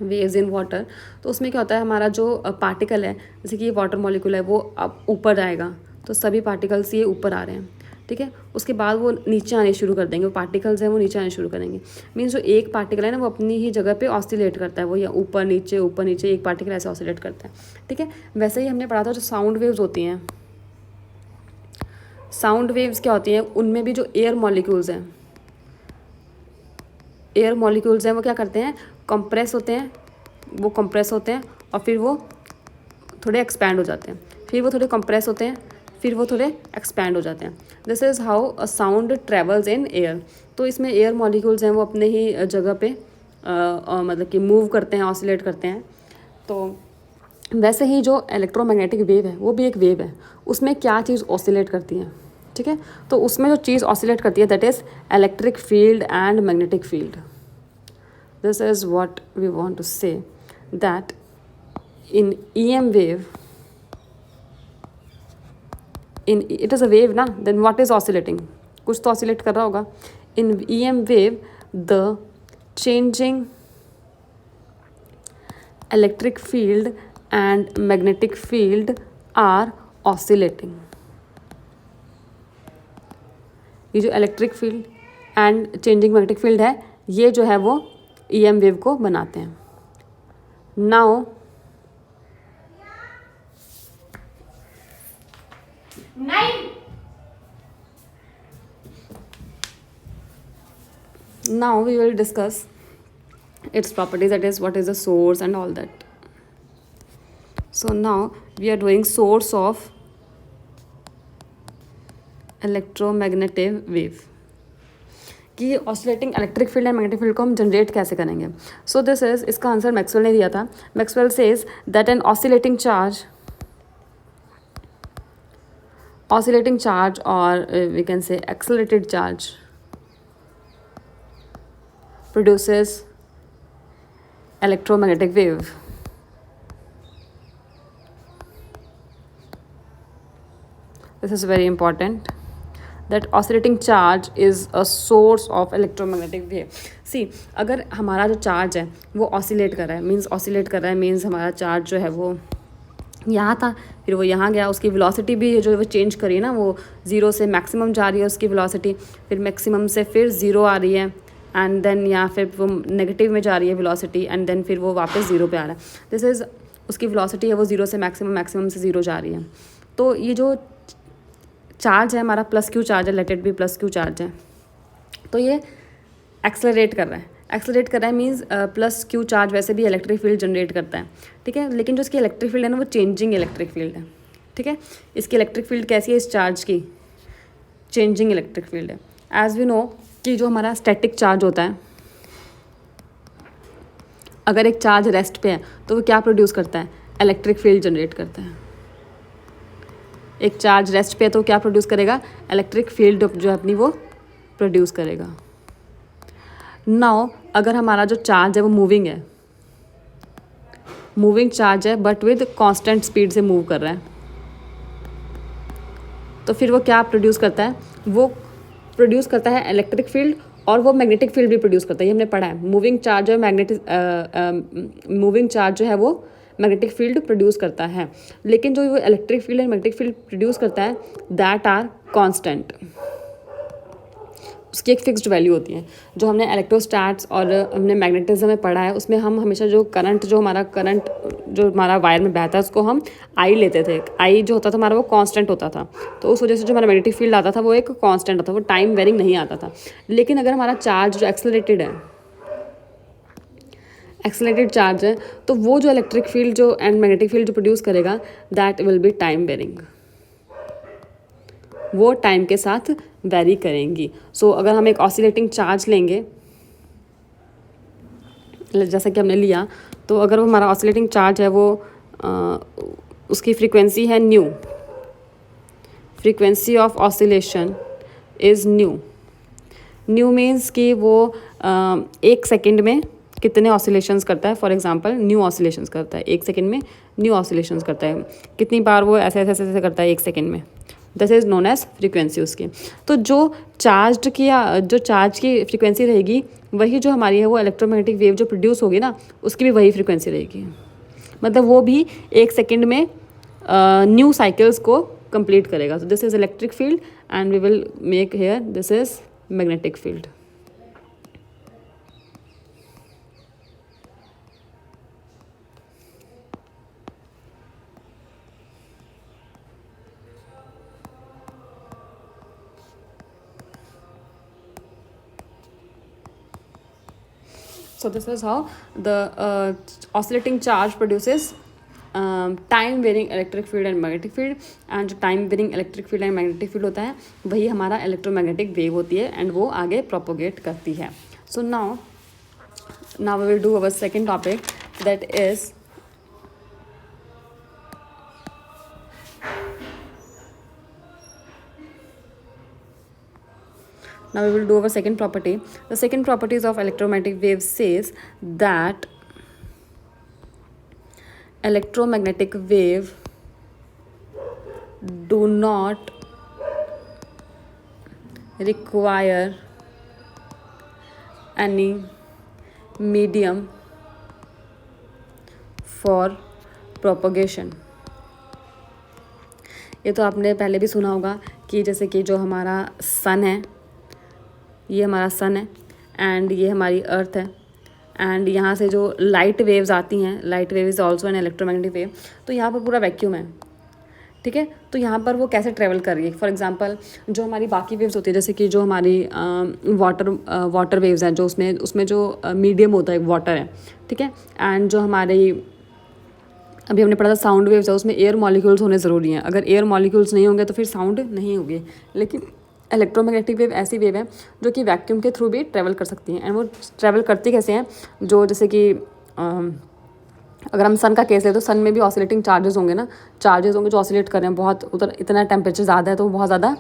वेव्स इन वाटर, तो उसमें क्या होता है, हमारा जो पार्टिकल है, जैसे कि ये वाटर मॉलिक्यूल है वो अब ऊपर जाएगा, तो सभी पार्टिकल्स ये ऊपर आ रहे हैं. ठीक है, उसके बाद वो नीचे आने शुरू कर देंगे, वो पार्टिकल्स हैं वो नीचे आने शुरू करेंगे. मीन्स जो एक पार्टिकल है ना वो अपनी ही जगह पे ऑसिलेट करता है, वो या ऊपर नीचे एक पार्टिकल ऐसे ऑसिलेट करता है. ठीक है, वैसे ही हमने पढ़ा था जो साउंड वेव्स होती हैं, साउंड वेव्स क्या होती हैं, उनमें भी जो एयर मॉलिक्यूल्स हैं, एयर मॉलिक्यूल्स हैं वो क्या करते हैं, कंप्रेस होते हैं, वो कंप्रेस होते हैं और फिर वो थोड़े एक्सपैंड हो जाते हैं, फिर वो थोड़े कंप्रेस होते हैं, फिर वो थोड़े एक्सपैंड हो जाते हैं। This is how a sound travels in air. तो इसमें एयर मॉलिक्यूल्स हैं वो अपने ही जगह पे मतलब कि मूव करते हैं, ऑसिलेट करते हैं। तो वैसे ही जो इलेक्ट्रोमैग्नेटिक वेव है वो भी एक वेव है, उसमें क्या चीज़ ऑसिलेट करती है, ठीक है। तो उसमें जो चीज़ ऑसिलेट करती है that is electric field and magnetic field. This is what we want to say that in EM wave, in it is a wave ना, then what is oscillating, कुछ तो oscillate कर रहा होगा। in EM wave the changing electric field and magnetic field are oscillating। ये जो electric field and changing magnetic field है ये जो है वो EM वेव को बनाते हैं। Now now we will discuss its properties, that is what is the source and all that. So now we are doing source of electromagnetic wave कि oscillating electric field and magnetic field को हम generate कैसे करेंगे। So this is, इसका answer Maxwell ने दिया था। Maxwell says that an oscillating charge or we can say accelerated charge produces electromagnetic wave। This is very important that oscillating charge is a source of electromagnetic wave। See, अगर हमारा जो charge है वो oscillate कर रहा है, means हमारा charge जो है वो यहाँ था, फिर वो यहाँ गया, उसकी वेलोसिटी भी जो है वो चेंज करी है ना, वो ज़ीरो से मैक्सिमम जा रही है उसकी वेलोसिटी, फिर मैक्सिमम से फिर ज़ीरो आ रही है, एंड देन यहाँ फिर वो नेगेटिव में जा रही है वेलोसिटी, एंड देन फिर वो वापस ज़ीरो पे आ रहा है। दिस इज़, उसकी वेलोसिटी है वो ज़ीरो से मैक्सिमम से ज़ीरो जा रही है। तो ये जो चार्ज है हमारा प्लस क्यू चार्ज है, late it B plus Q charge है, तो ये एक्सेलरेट कर रहा है मीन्स प्लस क्यू चार्ज वैसे भी इलेक्ट्रिक फील्ड जनरेट करता है, ठीक है। लेकिन जो इसकी इलेक्ट्रिक फील्ड है ना वो चेंजिंग इलेक्ट्रिक फील्ड है, ठीक है। इसकी इलेक्ट्रिक फील्ड कैसी है, इस चार्ज की चेंजिंग इलेक्ट्रिक फील्ड है। एज वी नो कि जो हमारा स्टैटिक चार्ज होता है, अगर एक चार्ज रेस्ट पे है तो वो क्या प्रोड्यूस करता है, इलेक्ट्रिक फील्ड जनरेट करता है। एक चार्ज रेस्ट पे है तो क्या प्रोड्यूस करेगा, इलेक्ट्रिक फील्ड जो है अपनी वो प्रोड्यूस करेगा। नाउ अगर हमारा जो चार्ज है वो मूविंग चार्ज है बट विद कांस्टेंट स्पीड से मूव कर रहा है, तो फिर वो क्या प्रोड्यूस करता है, वो प्रोड्यूस करता है इलेक्ट्रिक फील्ड और वो मैग्नेटिक फील्ड भी प्रोड्यूस करता है। ये हमने पढ़ा है, मूविंग चार्ज जो है वो मैग्नेटिक फील्ड प्रोड्यूस करता है, लेकिन जो वो electric field and magnetic field produce करता है दैट आर कांस्टेंट। उसकी एक फिक्स्ड वैल्यू होती है। जो हमने इलेक्ट्रोस्टैट्स और हमने मैग्नेटिज्म में पढ़ा है उसमें हम हमेशा जो हमारा वायर में बहता है उसको हम आई लेते थे। आई जो होता था हमारा वो कांस्टेंट होता था, तो उस वजह से जो हमारा मैग्नेटिक फील्ड आता था वो एक कांस्टेंट होता था, वो टाइम वेरिंग नहीं आता था। लेकिन अगर हमारा चार्ज जो एक्सेलरेटेड चार्ज है तो वो जो इलेक्ट्रिक फील्ड जो एंड मैग्नेटिक फील्ड जो प्रोड्यूस करेगा that will be time varying, वो टाइम के साथ वेरी करेंगी। सो अगर हम एक ऑसिलेटिंग चार्ज लेंगे जैसा कि हमने लिया, तो अगर वो हमारा ऑसिलेटिंग चार्ज है वो उसकी फ्रीक्वेंसी है new, frequency of oscillation is new means कि वो एक सेकेंड में कितने ऑसिलेशंस करता है। फॉर एग्जांपल न्यू ऑसिलेशंस करता है, एक सेकेंड में न्यू ऑसिलेशंस करता है, कितनी बार वो ऐसे करता है एक सेकेंड में, this is known as frequency उसकी। तो जो चार्ज की फ्रीक्वेंसी रहेगी वही जो हमारी है वो इलेक्ट्रोमैग्नेटिक वेव जो प्रोड्यूस होगी ना उसकी भी वही फ्रीक्वेंसी रहेगी, मतलब वो भी एक सेकेंड में न्यू साइकिल्स को कंप्लीट करेगा। तो this is electric field and we will make here this is magnetic field. So this is how the oscillating charge produces time varying electric field and magnetic field, and जो time varying electric field and magnetic field होता है वही हमारा electromagnetic wave होती है and वो आगे propagate करती है. So now we will do our second topic, that is now we will do our second property. The second properties of electromagnetic wave says that electromagnetic wave do not require any medium for propagation. ये तो आपने पहले भी सुना होगा कि जैसे कि जो हमारा सन है, ये हमारा सन है एंड ये हमारी अर्थ है, एंड यहाँ से जो लाइट वेव्स आती हैं, light wave is also an electromagnetic wave. तो यहाँ पर पूरा वैक्यूम है, ठीक है. तो यहाँ पर वो कैसे ट्रेवल कर रही है. फॉर एग्जांपल जो हमारी बाकी वेव्स होती है, जैसे कि जो हमारी वाटर वेव्स हैं, जो उसमें जो मीडियम होता है वाटर है, ठीक है. एंड जो हमारी अभी हमने पढ़ा था साउंड वेव्स है, उसमें एयर मॉलिक्यूल्स होने ज़रूरी हैं. अगर एयर मॉलिक्यूल्स नहीं होंगे तो फिर साउंड नहीं होगी. लेकिन इलेक्ट्रोमैग्नेटिक वेव ऐसी वेव है जो कि वैक्यूम के थ्रू भी ट्रैवल कर सकती हैं. एंड वो ट्रैवल करती कैसे हैं, जो जैसे कि अगर हम सन का केस ले तो सन में भी ऑसिलेटिंग चार्जेस होंगे ना, चार्जेस होंगे जो ऑसिलेट कर रहे हैं बहुत, उधर इतना टेम्परेचर ज़्यादा है तो वो बहुत ज़्यादा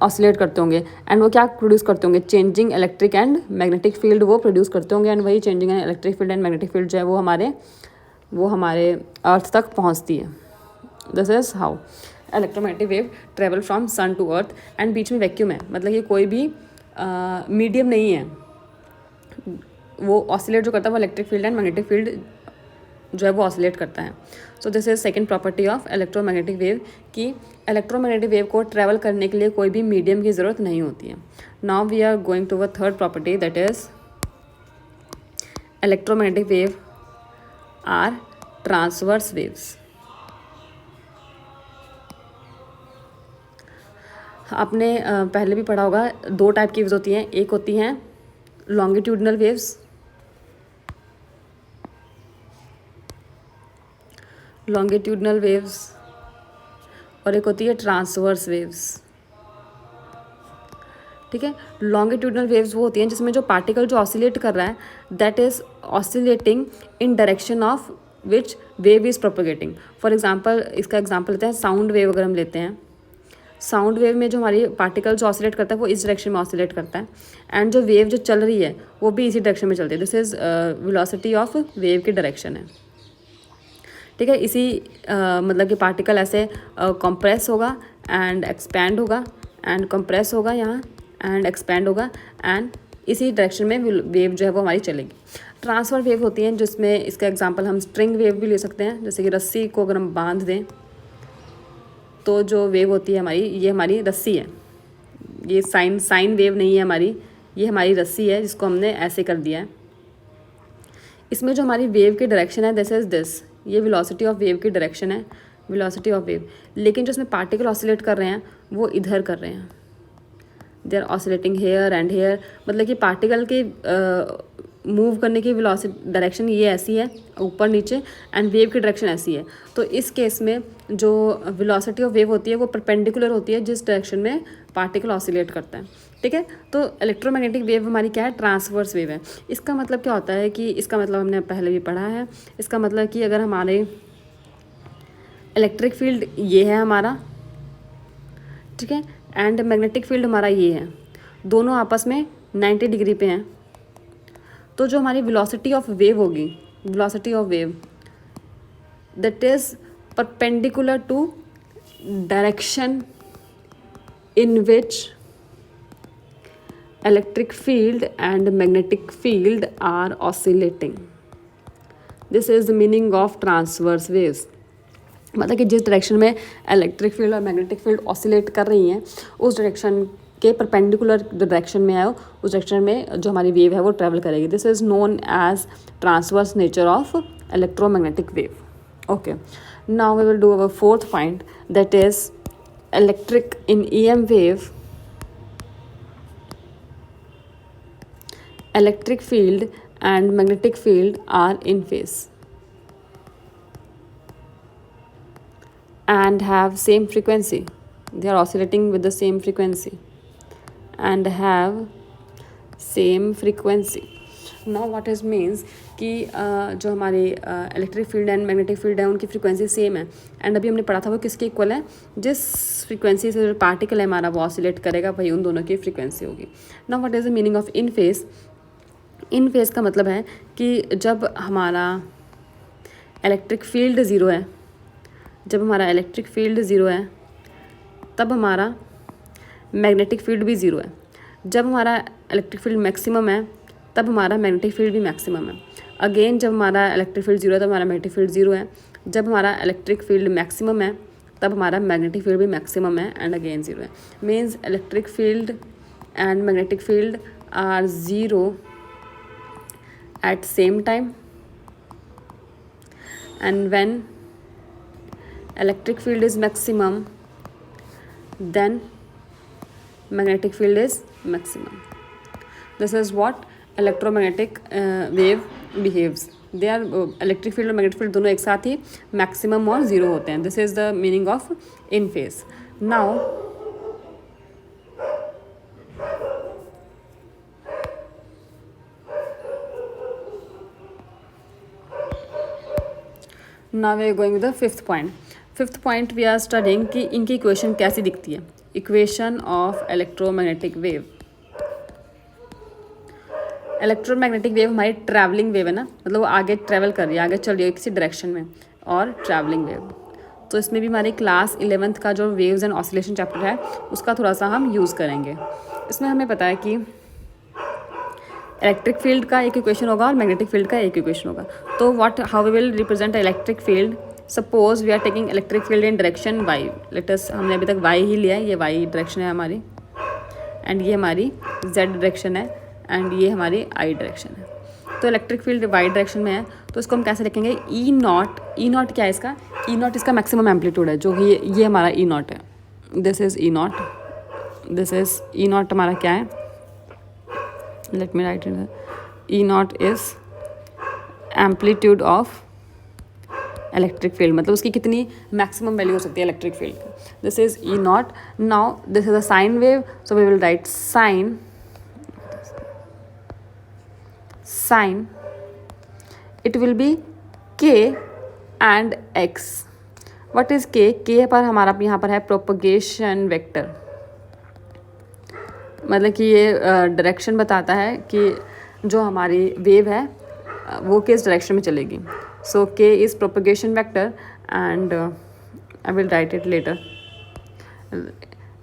ऑसिलेट करते होंगे. एंड वो क्या प्रोड्यूस करते होंगे, changing electric and magnetic field वो प्रोड्यूस करते होंगे. एंड वही changing electric field and magnetic field जो है वो हमारे अर्थ तक पहुँचती है. This is how electromagnetic wave travel from sun to earth. And बीच में वैक्यूम है, मतलब ये कोई भी मीडियम नहीं है. वो ऑसिलेट जो करता है वो electric field and magnetic field जो है वो ऑसिलेट करता है. So this is second property of electromagnetic wave कि इलेक्ट्रोमैग्नेटिक वेव को ट्रैवल करने के लिए कोई भी मीडियम की ज़रूरत नहीं होती है. Now we are going to a third property, that is electromagnetic wave are transverse waves. आपने पहले भी पढ़ा होगा, दो टाइप की वेव्स होती हैं. एक होती हैं लॉन्गिट्यूडनल वेव्स, और एक होती है ट्रांसवर्स वेव्स, ठीक है. लॉन्गिट्यूडनल वेव्स वो होती हैं जिसमें जो पार्टिकल जो ऑसिलेट कर रहा है that is oscillating in direction of which wave is propagating. For example इसका एग्जांपल लेते हैं साउंड वेव. अगर हम लेते हैं साउंड वेव में जो हमारी पार्टिकल जो ऑसिलेट करता है वो इस डायरेक्शन में ऑसिलेट करता है, एंड जो वेव जो चल रही है वो भी इसी डायरेक्शन में चलती है. This is velocity of wave की डायरेक्शन है, ठीक है. इसी मतलब कि पार्टिकल ऐसे कंप्रेस होगा एंड एक्सपैंड होगा, एंड कंप्रेस होगा यहाँ एंड एक्सपैंड होगा, एंड इसी डायरेक्शन में वेव जो है वो हमारी चलेगी. ट्रांसफर वेव होती हैं जिसमें इसका एग्जांपल हम स्ट्रिंग वेव भी ले सकते हैं. जैसे कि रस्सी को अगर हम बांध दें तो जो वेव होती है हमारी, ये हमारी रस्सी है, ये साइन वेव नहीं है हमारी, ये हमारी रस्सी है जिसको हमने ऐसे कर दिया है. इसमें जो हमारी वेव की डायरेक्शन है दिस इज़ दिस, ये वेलोसिटी ऑफ वेव की डायरेक्शन है, वेलोसिटी ऑफ वेव. लेकिन जो इसमें पार्टिकल ऑसिलेट कर रहे हैं वो इधर कर रहे हैं, they are oscillating here and here. मतलब कि पार्टिकल के मूव करने की वेलोसिटी डायरेक्शन ये ऐसी है ऊपर नीचे, एंड वेव की डायरेक्शन ऐसी है. तो इस केस में जो वेलोसिटी ऑफ वेव होती है वो परपेंडिकुलर होती है जिस डायरेक्शन में पार्टिकल ऑसिलेट करता है, ठीक है. तो इलेक्ट्रोमैग्नेटिक वेव हमारी क्या है, ट्रांसवर्स वेव है. इसका मतलब क्या होता है कि इसका मतलब हमने पहले भी पढ़ा है. इसका मतलब कि अगर हमारे इलेक्ट्रिक फील्ड ये है हमारा, ठीक है, एंड मैग्नेटिक फील्ड हमारा ये है, दोनों आपस में 90 डिग्री पे हैं, तो जो हमारी वेलोसिटी ऑफ वेव होगी, velocity of wave that is perpendicular to direction in which electric field and magnetic field are oscillating. This is the meaning of transverse waves. मतलब कि जिस डायरेक्शन में इलेक्ट्रिक फील्ड और मैग्नेटिक फील्ड ऑसिलेट कर रही हैं उस डायरेक्शन के परपेंडिकुलर जो डायरेक्शन में आए उस डायरेक्शन में जो हमारी वेव है वो ट्रैवल करेगी. This is known as transverse nature of electromagnetic wave. Okay, now we will do our fourth point, that is electric in EM wave, electric field and magnetic field are in phase and have same frequency. They are oscillating with the same frequency and have same frequency. Now what it means कि जो हमारे electric field and magnetic field है उनकी frequency same है. And अभी हमने पढ़ा था वो किसके इक्वल है, जिस फ्रीक्वेंसी से जो पार्टिकल है हमारा वो ऑसिलेट करेगा वही उन दोनों की फ्रीक्वेंसी होगी. Now what is the meaning of in phase. In phase का मतलब है कि जब हमारा इलेक्ट्रिक फील्ड ज़ीरो है, जब हमारा इलेक्ट्रिक फील्ड ज़ीरो है तब हमारा मैग्नेटिक फील्ड भी ज़ीरो है. जब हमारा इलेक्ट्रिक फील्ड मैक्सिमम है तब हमारा मैग्नेटिक फील्ड भी मैक्सिमम है. अगेन जब हमारा इलेक्ट्रिक फील्ड ज़ीरो है तब हमारा मैग्नेटिक फील्ड ज़ीरो है. जब हमारा इलेक्ट्रिक फील्ड मैक्सिमम है तब हमारा मैग्नेटिक फील्ड भी मैक्सिमम है एंड अगेन ज़ीरो है. Means electric field and magnetic field are zero at same time and when electric field is maximum then magnetic field is maximum. This is what electromagnetic wave behaves. They are electric field और magnetic field दोनों एक साथ ही maximum और zero होते हैं. This is the meaning of in phase. Now we are going with the fifth point. Fifth point we are studying कि इनकी equation कैसी दिखती है. Equation of electromagnetic wave. Electromagnetic wave हमारी ट्रैवलिंग वेव है ना, मतलब वो आगे ट्रैवल कर रही है, आगे चल रही है किसी डायरेक्शन में, और ट्रैवलिंग वेव. तो इसमें भी हमारी क्लास 11th का जो वेव्स एंड ऑसिलेशन चैप्टर है उसका थोड़ा सा हम यूज़ करेंगे. इसमें हमें पता है कि इलेक्ट्रिक फील्ड का एक इक्वेशन होगा और मैग्नेटिक फील्ड का एक इक्वेशन होगा. तो how we will represent electric field. Suppose we are taking electric field in direction Y. Let's हमने अभी तक वाई ही लिया है, ये वाई डायरेक्शन है हमारी, एंड ये हमारी जेड डायरेक्शन है, एंड ये हमारी आई डायरेक्शन है. तो इलेक्ट्रिक फील्ड वाई डायरेक्शन में है तो इसको हम कैसे लिखेंगे. ई नॉट. ई नॉट क्या है इसका. ई नॉट इसका मैक्सिमम एम्पलीट्यूड है, जो ये हमारा ई नॉट है. This is E naught. This is E naught हमारा क्या है. Let me write it. E naught is amplitude of electric field, मतलब उसकी कितनी मैक्सिमम वैल्यू हो सकती है इलेक्ट्रिक फील्ड की. This is E naught. Now this is a sine wave, so we will write sine. Sine it will be K and x. What is के. के पर हमारा यहाँ पर है प्रोपगेशन वेक्टर, मतलब कि ये डायरेक्शन बताता है कि जो हमारी वेव है वो किस डायरेक्शन में चलेगी. So k is propagation vector and I will write it later.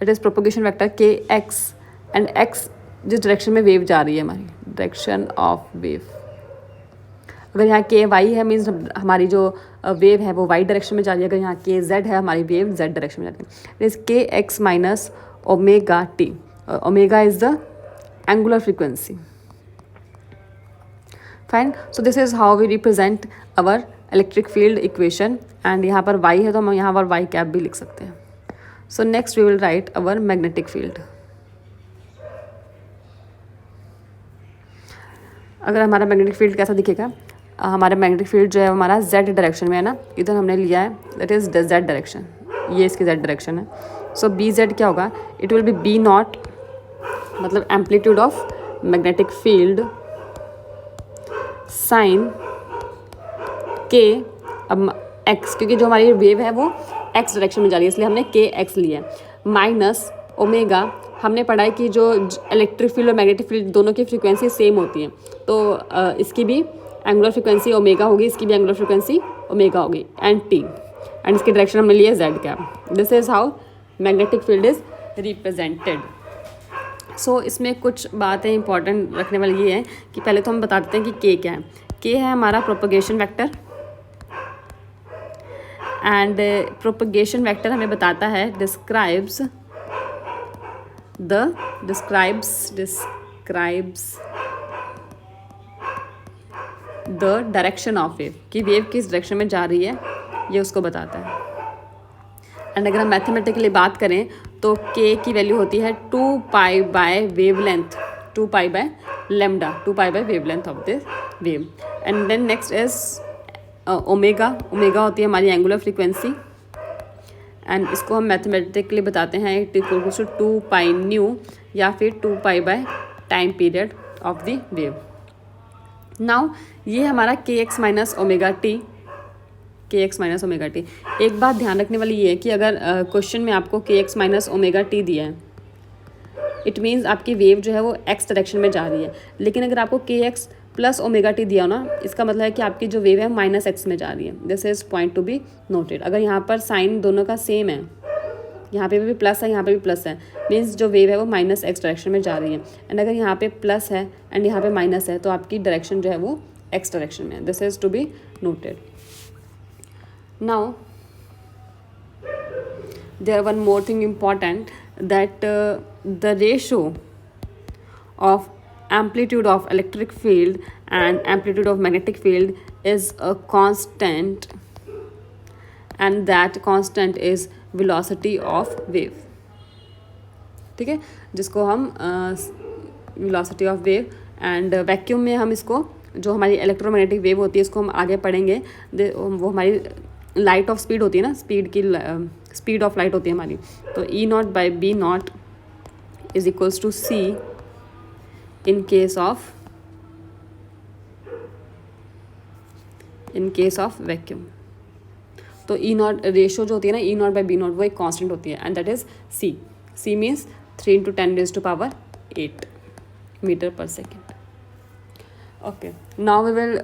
It is propagation vector kx and x जिस डायरेक्शन में वेव जा रही है, हमारी डायरेक्शन ऑफ वेव. अगर यहाँ के वाई है मीन्स हमारी जो वेव है वो वाई डायरेक्शन में जा रही है. अगर यहाँ के जेड है हमारी वेव जेड डायरेक्शन में जा रही है. It is K x minus omega T. Omega is the angular frequency. Fine. So this is how we represent our electric field equation. And यहाँ पर y है तो हम यहाँ पर y कैप भी लिख सकते हैं. So next we will write our magnetic field. अगर हमारा मैग्नेटिक फील्ड कैसा दिखेगा. हमारा मैग्नेटिक फील्ड जो है हमारा z डायरेक्शन में है ना, इधर हमने लिया है, दैट इज़ z डायरेक्शन. ये इसकी z डायरेक्शन है. सो बी जेड क्या होगा. It will be B naught, मतलब amplitude of magnetic field sine के. अब एक्स, क्योंकि जो हमारी वेव है वो एक्स डायरेक्शन में जा रही है इसलिए हमने के एक्स लिया है. Minus omega. हमने पढ़ा है कि जो इलेक्ट्रिक फील्ड और मैग्नेटिक फील्ड दोनों की फ्रीक्वेंसी सेम होती है, तो इसकी भी एंगुलर फ्रीक्वेंसी ओमेगा होगी, इसकी भी एंगुलर फ्रीक्वेंसी ओमेगा होगी, एंड टी, एंड इसकी डायरेक्शन हमने लिया है Z cap. This is how magnetic field is represented. So इसमें कुछ बातें इंपॉर्टेंट रखने वाली ये है कि पहले तो हम बता देते हैं कि के क्या है. के है हमारा propagation vector, and propagation vector हमें बताता है describes the direction of wave, कि वेव किस डायरेक्शन में जा रही है ये उसको बताता है. एंड अगर हम मैथमेटिकली बात करें तो k की वैल्यू होती है 2 pi bye wavelength. 2 pi by lambda, 2 pi by wavelength of this wave. And then next is omega होती है हमारी एंगुलर फ्रीक्वेंसी, एंड इसको हम मैथमेटिकली बताते हैं it equals to 2 pi nu या फिर 2 pi by time period of the wave. Now ये हमारा के एक्स माइनस ओमेगा टी, एक बात ध्यान रखने वाली ये है कि अगर क्वेश्चन में आपको के एक्स माइनस ओमेगा टी दिया है, इट मीन्स आपकी वेव जो है वो एक्स डायरेक्शन में जा रही है. लेकिन अगर आपको के एक्स प्लस ओमेगा टी दिया हो ना, इसका मतलब है कि आपकी जो वेव है माइनस एक्स में जा रही है. This is point two be noted. अगर यहाँ पर साइन दोनों का सेम है, यहाँ पे भी प्लस है, यहाँ पे भी प्लस है, मीन्स जो वेव है वो माइनस एक्स डायरेक्शन में जा रही है. एंड अगर यहाँ पे प्लस है एंड यहाँ पे माइनस है, तो आपकी डायरेक्शन जो है वो एक्स डायरेक्शन में है. This is to be noted. Now there one more thing important, that the ratio of amplitude of electric field and amplitude of magnetic field is a constant, and that constant is velocity of wave. ठीक है, जिसको हम velocity of wave, and vacuum में हम इसको जो हमारी electromagnetic wave होती है इसको हम आगे पढ़ेंगे. वो हमारी लाइट ऑफ स्पीड होती है ना, स्पीड ऑफ लाइट होती है हमारी. तो E naught by B naught is equals to C in case of vacuum. तो ई नॉट रेशो जो होती है ना, E naught by B naught, वो एक कांस्टेंट होती है, and that is C. C means 3 × 10⁸ metre per second. Okay, now we will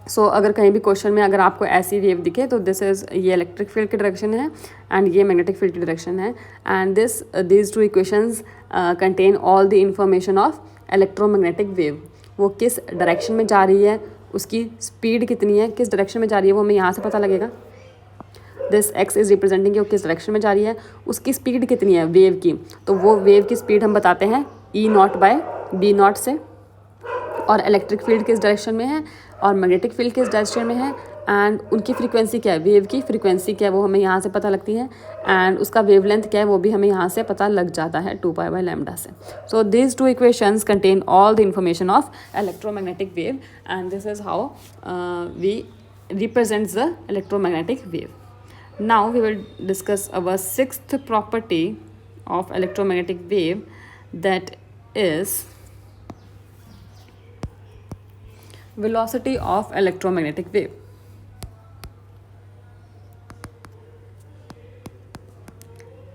so अगर कहीं भी क्वेश्चन में अगर आपको ऐसी वेव दिखे तो दिस इज, ये इलेक्ट्रिक फील्ड की डायरेक्शन है एंड ये मैग्नेटिक फील्ड की डायरेक्शन है, and these two equations contain all the information of electromagnetic wave. वो किस डायरेक्शन में जा रही है, उसकी स्पीड कितनी है, किस डायरेक्शन में जा रही है, वो हमें यहाँ से पता लगेगा. दिस एक्स इज रिप्रेजेंटिंग वो किस डायरेक्शन में जा रही है, उसकी स्पीड कितनी है वेव की, तो वो वेव की स्पीड हम बताते हैं ई नॉट बाय बी नॉट से. और इलेक्ट्रिक फील्ड किस डायरेक्शन में है और मैग्नेटिक फील्ड किस डायरेक्शन में है, एंड उनकी फ्रीक्वेंसी क्या है, वेव की फ्रीक्वेंसी क्या है, वो हमें यहाँ से पता लगती है, एंड उसका वेवलेंथ क्या है वो भी हमें यहाँ से पता लग जाता है 2 पाई बाय लैम्डा से. So these two equations contain all the information of electromagnetic wave, and this is how we represents the electromagnetic wave. Now we will discuss our sixth property of electromagnetic wave, that is velocity of electromagnetic wave.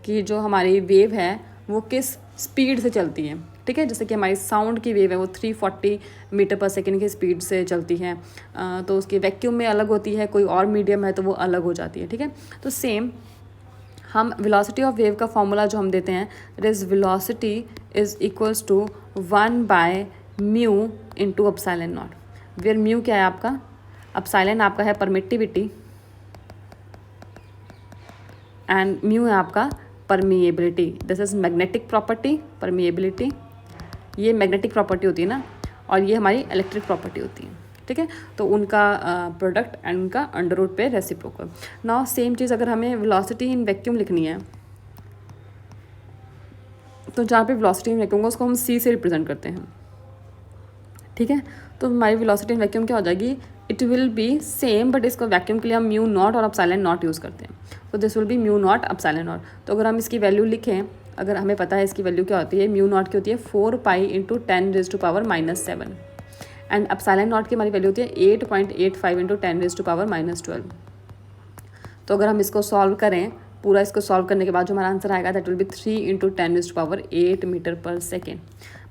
कि जो हमारी wave है वो किस speed से चलती है. ठीक है, जैसे कि हमारी साउंड की वेव है वो 340 मीटर पर सेकेंड की स्पीड से चलती है, तो उसकी वैक्यूम में अलग होती है, कोई और मीडियम है तो वो अलग हो जाती है. ठीक है, तो सेम हम वेलोसिटी ऑफ वेव का फॉर्मूला जो हम देते हैं, that is velocity is equals to 1/μ into epsilon naught. Where mu क्या है आपका, एप्सिलॉन आपका है परमिटिविटी, एंड म्यू है आपका permeability. This is magnetic property, permeability ये मैग्नेटिक प्रॉपर्टी होती है ना, और ये हमारी इलेक्ट्रिक प्रॉपर्टी होती है. ठीक है, तो उनका प्रोडक्ट एंड उनका अंडर रूट पे रेसिप्रोकल. नाउ सेम चीज़ अगर हमें वेलोसिटी इन वैक्यूम लिखनी है, तो जहाँ पे वेलोसिटी इन वैक्यूम होगा उसको हम सी से रिप्रेजेंट करते हैं. ठीक है, तो हमारी वेलोसिटी इन वैक्यूम क्या हो जाएगी, it will be same, but इसको वैक्यूम के लिए हम म्यू नॉट और एप्सिलॉन नॉट यूज़ करते हैं. तो this will be mu naught epsilon not. तो अगर हम इसकी वैल्यू लिखें, अगर हमें पता है इसकी वैल्यू क्या होती है, म्यू नॉट की होती है 4 pi into 10⁻⁻⁷, and epsilon not की हमारी वैल्यू होती है 8.85 इंटू 10⁻12. तो अगर हम इसको सॉल्व करें, पूरा इसको सॉल्व करने के बाद जो हमारा आंसर आएगा that will be 3 into 10⁸ metre per second.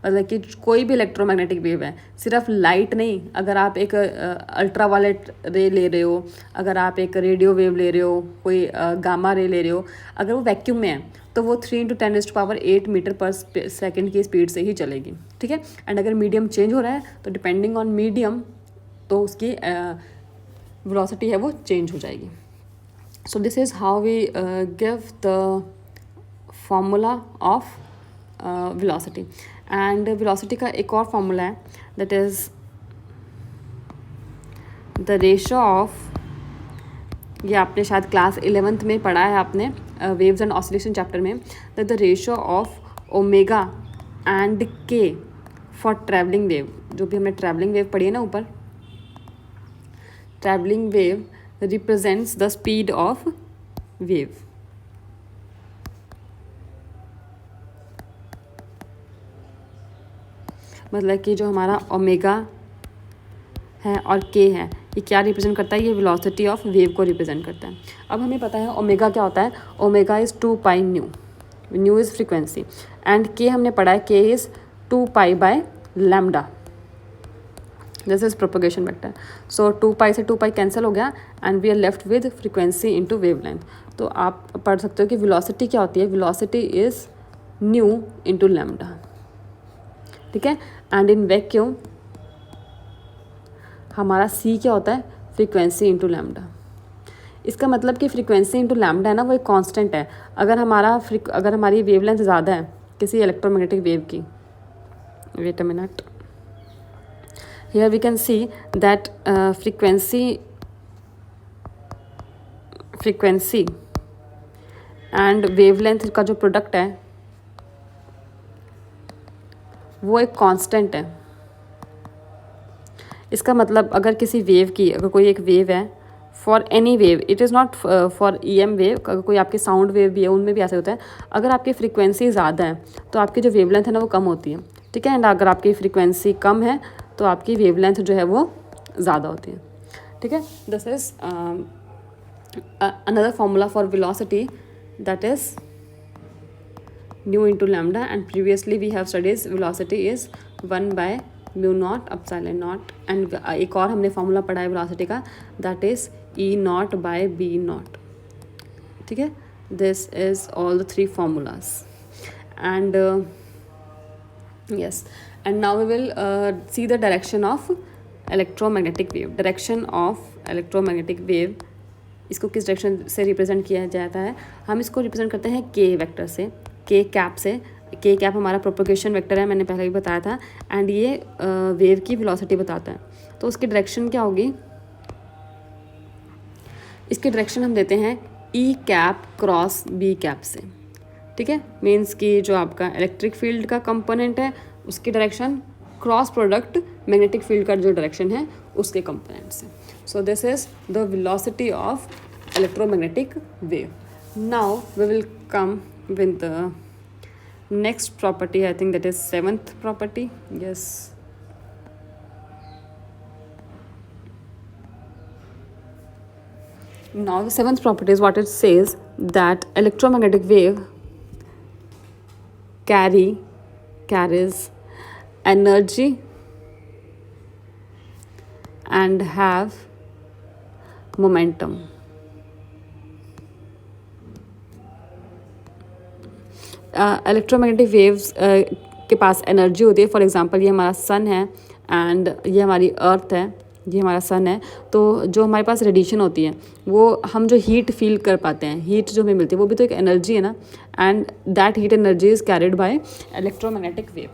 मतलब कि कोई भी इलेक्ट्रोमैग्नेटिक वेव है, सिर्फ लाइट नहीं, अगर आप एक अल्ट्रा वायलेट रे ले रहे हो, अगर आप एक रेडियो वेव ले रहे हो, कोई गामा रे ले रहे हो, अगर वो वैक्यूम में है तो वो 3 इंटू 10⁸ मीटर पर सेकेंड की स्पीड से ही चलेगी. ठीक है, एंड अगर मीडियम चेंज हो रहा है तो डिपेंडिंग ऑन मीडियम तो उसकी वेलोसिटी है वो चेंज हो जाएगी. So this is how we give the formula of velocity. And velocity का एक और फॉर्मूला है, that is the ratio of, ये आपने शायद क्लास 11th में पढ़ा है आपने वेव्स एंड ऑसिलेशन चैप्टर में, that the ratio of omega and k for travelling wave, जो भी हमने ट्रैवलिंग वेव पढ़ी है ना ऊपर, travelling wave represents the speed of wave. मतलब कि जो हमारा ओमेगा है और के है, ये क्या रिप्रेजेंट करता है, ये वेलोसिटी ऑफ वेव को रिप्रेजेंट करता है। अब हमें पता है ओमेगा क्या होता है, omega is 2 pi nu, nu is frequency, and K हमने पढ़ा है K is 2 pi by lambda, this is propagation vector. So 2 pi से 2 पाई कैंसिल हो गया and we are left with frequency into wavelength. तो आप पढ़ सकते हो कि वेलोसिटी क्या होती है, velocity is new into lambda, ठीक है। एंड इन वैक्यूम हमारा सी क्या होता है, फ्रीक्वेंसी इंटू लैम्डा। इसका मतलब कि फ्रीक्वेंसी इंटू लैम्डा है ना, वो एक कांस्टेंट है। अगर हमारी वेवलेंथ ज़्यादा है किसी इलेक्ट्रोमैग्नेटिक वेव की, wait a minute, here we can see that frequency and wavelength का जो प्रोडक्ट है वो एक कांस्टेंट है। इसका मतलब अगर किसी वेव की, अगर कोई एक वेव है, for any wave, it is not for EM wave, अगर कोई आपकी साउंड वेव भी है उनमें भी ऐसे होता है, अगर आपकी फ्रीक्वेंसी ज़्यादा है तो आपकी जो वेवलेंथ है ना वो कम होती है, ठीक है। एंड अगर आपकी फ्रीक्वेंसी कम है तो आपकी वेवलेंथ जो है वो ज़्यादा होती है, ठीक है। This is another formula for velocity, that is nu into lambda, and previously we have studies velocity is 1 by mu not epsilon not, and एक और हमने फॉर्मूला पढ़ा है वेलोसिटी का, that is E not by B not, ठीक है। This is all the 3 formulas, and yes, and now we will see the direction of electromagnetic wave. Direction of electromagnetic wave, इसको किस डायरेक्शन से represent किया जाता है, हम इसको रिप्रेजेंट करते हैं के वेक्टर से, के कैप से। के कैप हमारा प्रोपगेशन वेक्टर है, मैंने पहले भी बताया था, एंड ये वेव की वेलोसिटी बताता है। तो उसकी डायरेक्शन क्या होगी, इसकी डायरेक्शन हम देते हैं E cap cross B cap से, ठीक है। मीन्स कि जो आपका इलेक्ट्रिक फील्ड का कंपोनेंट है उसकी direction cross product magnetic field का जो डायरेक्शन है उसके कंपोनेंट से। So this is the velocity of electromagnetic wave. Now we will come with the next property, I think that is 7th property, yes. Now the 7th property is what it says, that electromagnetic wave carries energy and have momentum. Electromagnetic waves के पास energy होती है। For example ये हमारा सन है and ये हमारी अर्थ है, ये हमारा सन है। तो जो हमारे पास रेडिएशन होती है वो हम जो हीट फील कर पाते हैं, हीट जो हमें मिलती है वो भी तो एक एनर्जी है ना, and that heat energy is carried by electromagnetic wave,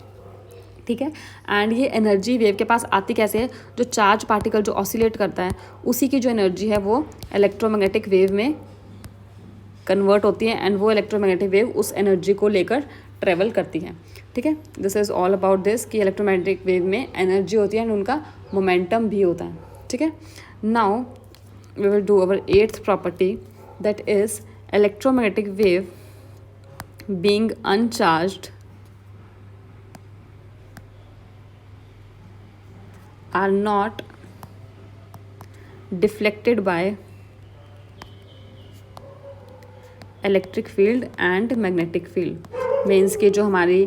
ठीक है। एंड ये एनर्जी वेव के पास आती कैसे है, जो चार्ज पार्टिकल जो ऑसिलेट करता है उसी की जो एनर्जी है वो इलेक्ट्रोमैग्नेटिक वेव में कन्वर्ट होती है, एंड वो इलेक्ट्रोमैग्नेटिक वेव उस एनर्जी को लेकर ट्रेवल करती है, ठीक है। This is all about this कि इलेक्ट्रोमैग्नेटिक वेव में एनर्जी होती है एंड उनका मोमेंटम भी होता है, ठीक है। Now we will do our 8th property, that is electromagnetic wave being uncharged are not deflected by electric field and magnetic field. Means कि जो हमारी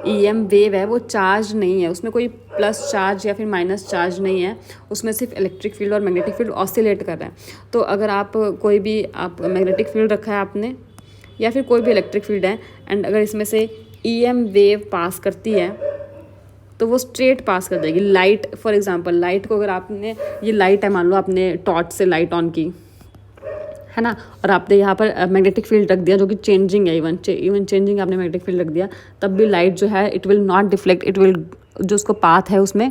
EM वेव है वो चार्ज नहीं है, उसमें कोई प्लस चार्ज या फिर माइनस चार्ज नहीं है, उसमें सिर्फ इलेक्ट्रिक फील्ड और मैग्नेटिक फील्ड ऑसिलेट कर रहा है। तो अगर आप कोई भी आप मैग्नेटिक फील्ड रखा है आपने या फिर कोई भी इलेक्ट्रिक फील्ड है, एंड अगर इसमें से EM वेव पास करती है तो वो स्ट्रेट पास कर देगी। लाइट फॉर एग्जांपल, लाइट को अगर आपने, ये लाइट है मान लो आपने टॉर्च से लाइट ऑन की है ना, और आपने यहाँ पर मैग्नेटिक फील्ड रख दिया जो कि चेंजिंग है, इवन चेंजिंग आपने मैग्नेटिक फील्ड रख दिया, तब भी लाइट जो है it will not deflect, it will, जो उसको पाथ है उसमें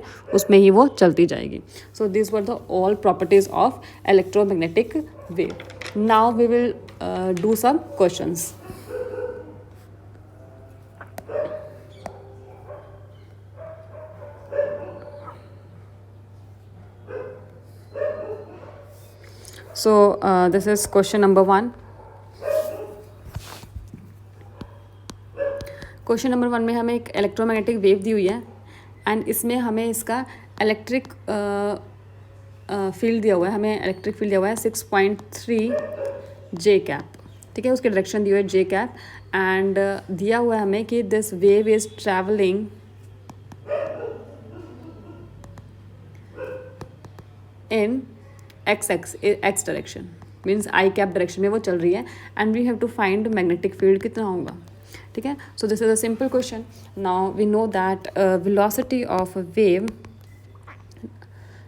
ही वो चलती जाएगी। So this were the all properties of electromagnetic wave. Now we will do some questions. So this is question number 1. Question number 1 में हमें एक इलेक्ट्रोमैग्नेटिक वेव दी हुई है एंड इसमें हमें इसका इलेक्ट्रिक फील्ड दिया हुआ है. हमें इलेक्ट्रिक फील्ड दिया हुआ है 6.3 जे कैप. ठीक है, उसकी डायरेक्शन दी हुई है जे कैप एंड दिया हुआ है हमें कि this wave is travelling in x direction, means i cap direction में वो चल रही है and we have to find magnetic field कितना होगा. ठीक है, so this is a simple question. Now we know that velocity of wave.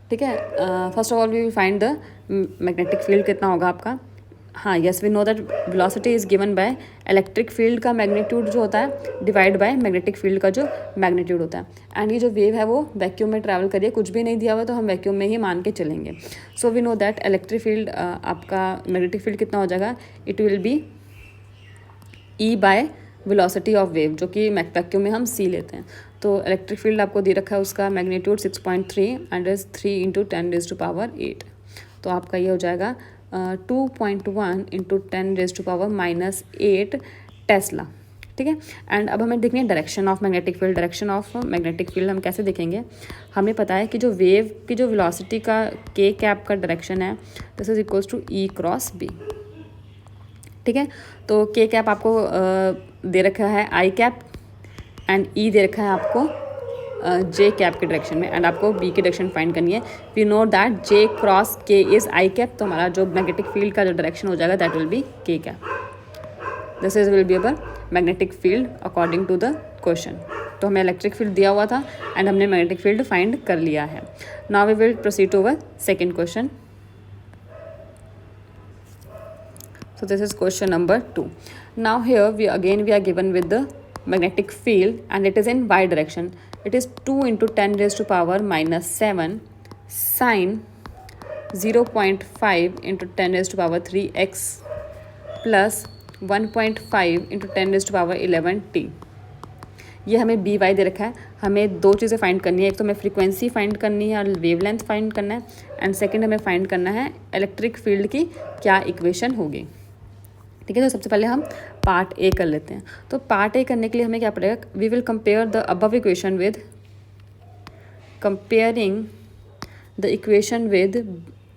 ठीक है, first of all we will find the magnetic field कितना होगा आपका. हाँ, yes we know that velocity is given by electric field का magnitude जो होता है डिवाइड बाय मैग्नेटिक फील्ड का जो मैग्नीट्यूड होता है. एंड ये जो वेव है वो वैक्यूम में ट्रैवल करिए, कुछ भी नहीं दिया हुआ तो हम वैक्यूम में ही मान के चलेंगे. So we know that electric field आपका मैग्नेटिक फील्ड कितना हो जाएगा, it will be E by velocity of wave, जो कि वैक्यूम में हम सी लेते हैं. तो इलेक्ट्रिक फील्ड आपको दे रखा है उसका मैग्नीट्यूड 6.3 एंड इज 3 × 10⁻8. तो आपका ये हो जाएगा 2.1 × 10⁻⁻8 टेस्ला. ठीक है, एंड अब हमें देखनी है direction of magnetic field. Direction of magnetic field हम कैसे देखेंगे, हमें पता है कि जो वेव की जो वेलोसिटी का के कैप का डायरेक्शन है this is equals to E cross B. ठीक है, तो के कैप आपको दे रखा है आई कैप एंड ई दे रखा है आपको जे कैप के डायरेक्शन में एंड आपको बी की डायरेक्शन फाइंड करनी है. We know that j cross k is i cap, तो हमारा जो मैग्नेटिक फील्ड का जो डायरेक्शन हो जाएगा दैट विल बी के cap. This is will be our magnetic field according to the question. तो हमें इलेक्ट्रिक फील्ड दिया हुआ था एंड हमने मैग्नेटिक फील्ड फाइंड कर लिया है. Now we will proceed to our second question. So this is question number 2. Now here we are given with the magnetic field and it is in y direction. It is 2 × 10⁻⁻7 sine 0.5 × 10⁻3x plus 1.5 × 10⁻11t. ये हमें B why they रखा है. हमें दो चीज़ें find करनी है, एक तो हमें फ्रीक्वेंसी फाइंड करनी है और वेवलेंथ फाइंड करना है एंड सेकंड हमें फाइंड करना है इलेक्ट्रिक फील्ड की क्या इक्वेशन होगी. ठीक है, तो सबसे पहले हम पार्ट ए कर लेते हैं. तो पार्ट ए करने के लिए हमें क्या पड़ेगा, we will compare the above equation with comparing the equation with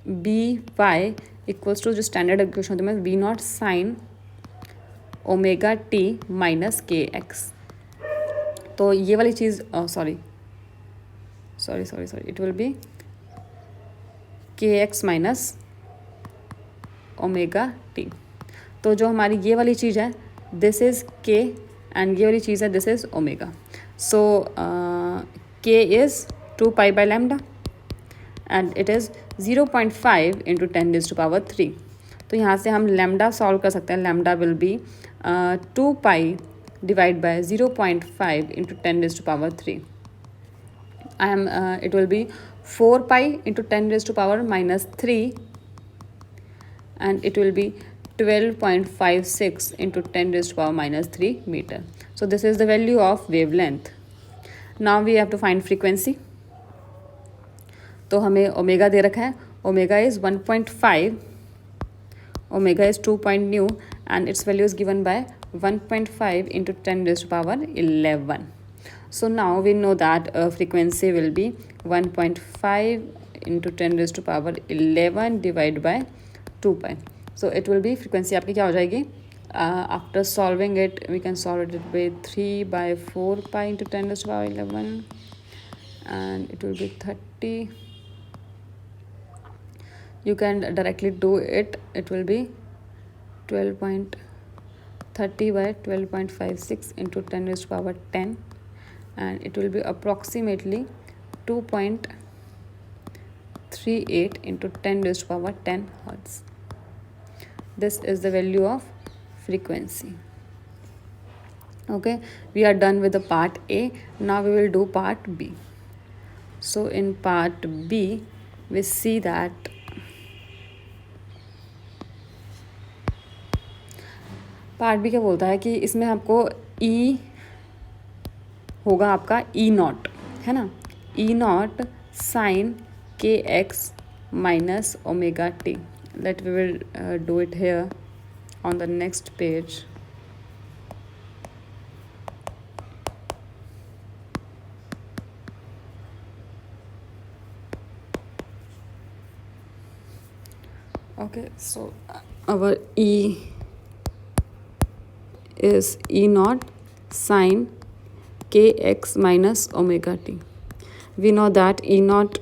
B y equals to जो स्टैंडर्ड इक्वेशन होती है v not sine omega t minus k x. तो ये वाली चीज़ sorry it will be k x minus omega t. तो जो हमारी ये वाली चीज़ है दिस इज़ के एंड ये वाली चीज़ है this is omega. So K is 2 pi by lambda and it is 0.5 × 10⁻3. तो यहाँ से हम लैम्डा सॉल्व कर सकते हैं. Lambda will be 2 pi divide by 0.5 × 10⁻3. It will be 4 pi × 10⁻³ and it will be 12.56 × 10⁻³ meter. So this is the value of wavelength. Now we have to find frequency. तो हमें omega दे रखा है. Omega is 1.5, omega is 2 point nu and its value is given by 1.5 × 10⁻11. So now we know that frequency will be 1.5 × 10⁻11 divided by 2 pi. So it will be frequency आपकी क्या हो जाएगी, after solving it we can solve it by 3/4 pi × 10⁻11 and it will be 30. You can directly do it. It will be 12.30 by 12.56 × 10⁻10 and it will be approximately 2.38 × 10⁻10 hertz. This is the value of frequency. Okay, we are done with the part A. Now we will do part B. So in part B we see that part B क्या बोलता है कि इसमें आपको ई होगा आपका ई naught, है ना, ई नॉट साइन के x minus omega T. let we will do it here on the next page. Okay, so our E is E naught sine kx minus omega t. We know that E naught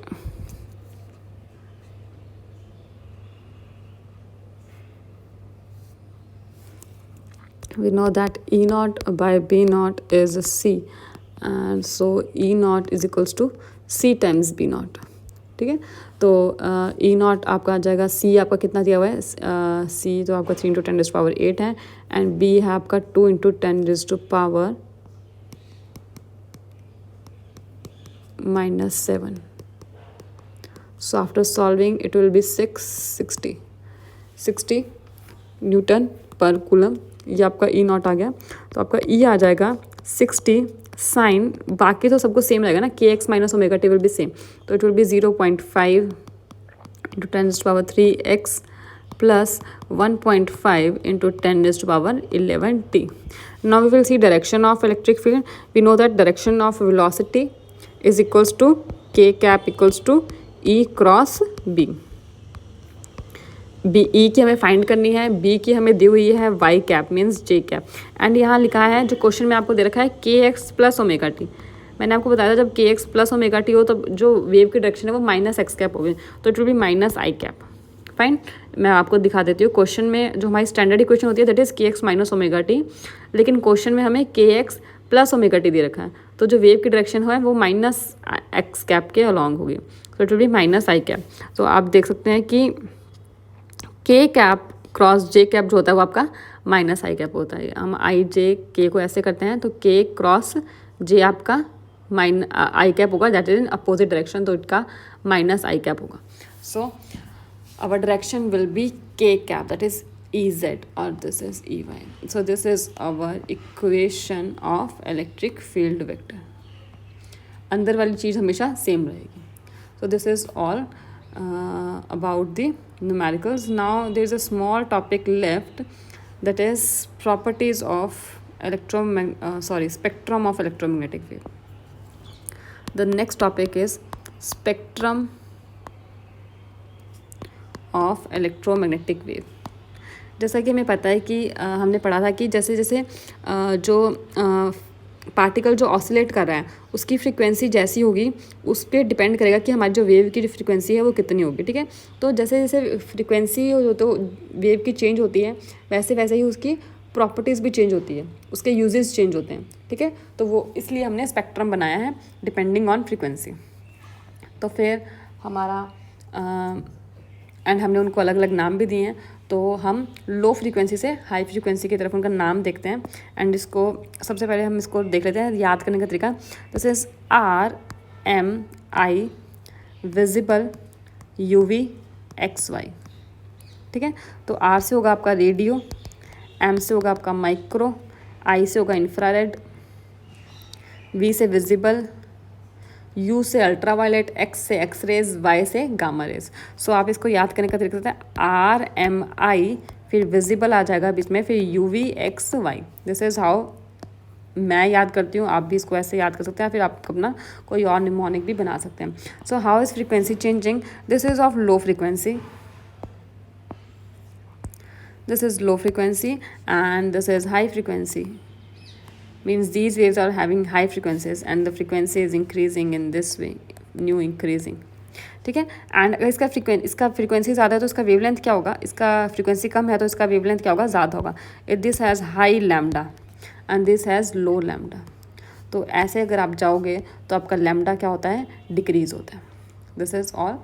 E naught by B naught is C, and so E naught is equals to C times B naught. ठीक है, तो E not आपका आ जाएगा, C आपका कितना दिया हुआ है, C तो आपका 3 इंटू 10 रेज़ टू पावर 8 है, एंड B है आपका 2 into 10 raise to power -7. So after solving it will be 60 newton per coulomb. ये आपका E नॉट आ गया, तो आपका E आ जाएगा 60 साइन, बाकी तो सबको सेम रहेगा ना, K x minus omega T will be same, तो it will be 0.5 into 10 raise to power 3x plus 1.5 into 10 raise to power 11t. Now we will see direction of electric field. We know that direction of velocity is equals to k cap equals to E cross B. ई की हमें find करनी है, B की हमें दी हुई है y cap means j cap, and यहाँ लिखा है जो क्वेश्चन में आपको दे रखा है के एक्स प्लस ओमेगा टी. मैंने आपको बताया था जब के एक्स प्लस ओमेगा टी हो तो जो वेव की डायरेक्शन है वो माइनस एक्स कैप होगी, तो it will B minus I cap. Fine, मैं आपको दिखा देती हूँ. क्वेश्चन में जो हमारी स्टैंडर्ड इक्वेशन होती है that is K x minus omega T, लेकिन क्वेश्चन में हमें के एक्स प्लस ओमेगा टी दे रखा है, तो जो वेव की डायरेक्शन है वो माइनस एक्स कैप के अलॉन्ग होगी, तो it will B minus I cap. तो आप देख सकते हैं कि के कैप क्रॉस जे कैप जो होता है वो आपका माइनस आई कैप होता है. हम आई जे के को ऐसे करते हैं, तो के क्रॉस जे आपका आई कैप होगा, that is in opposite direction, तो इसका माइनस आई कैप होगा. So our direction will be के cap, that is E Z और this is E Y. So this is our equation of electric field vector. अंदर वाली चीज़ हमेशा same रहेगी. So this is all about the numericals. Now there is a small topic left, that is properties of spectrum of electromagnetic wave. The next topic is spectrum of electromagnetic wave. जैसा कि हमें पता है कि हमने पढ़ा था कि जैसे जैसे जो पार्टिकल जो ऑसिलेट कर रहा है उसकी फ्रीक्वेंसी जैसी होगी उस पर डिपेंड करेगा कि हमारी जो वेव की फ्रीक्वेंसी है वो कितनी होगी. ठीक है, तो जैसे जैसे फ्रीक्वेंसी तो वेव की चेंज होती है वैसे वैसे ही उसकी प्रॉपर्टीज़ भी चेंज होती है, उसके यूजेस चेंज होते हैं. ठीक है, तो वो इसलिए हमने स्पेक्ट्रम बनाया है डिपेंडिंग ऑन फ्रीक्वेंसी. तो फिर हमारा एंड हमने उनको अलग अलग नाम भी दिए हैं. तो हम लो फ्रीक्वेंसी से हाई फ्रीक्वेंसी की तरफ उनका नाम देखते हैं, एंड इसको सबसे पहले हम इसको देख लेते हैं याद करने का तरीका. This is R M I visible U V X Y. ठीक है, तो आर से होगा आपका रेडियो, एम से होगा आपका माइक्रो, आई से होगा इंफ्रारेड, वी से विजिबल, यू से अल्ट्रावायलेट, एक्स से एक्स रेज, वाई से गामा रेज. सो आप इसको याद करने का तरीका होता है आर एम आई, फिर विजिबल आ जाएगा बीच में, फिर U V X Y. This is how मैं याद करती हूँ, आप भी इसको ऐसे याद कर सकते हैं, फिर आप अपना कोई और निमोनिक भी बना सकते हैं. So how is frequency changing? This is of low frequency, this is low frequency, and this is high frequency. Means these waves are having high frequencies and the frequency is increasing in this way, new increasing. ठीक है, and अगर इसका frequency ज़्यादा है तो इसका wavelength क्या होगा, इसका फ्रीक्वेंसी कम है तो इसका वेवलेंथ क्या होगा, ज़्यादा होगा. It this has high lambda and this has low lambda. तो ऐसे अगर आप जाओगे तो आपका लैम्डा क्या होता है, डिक्रीज होता है. This is all.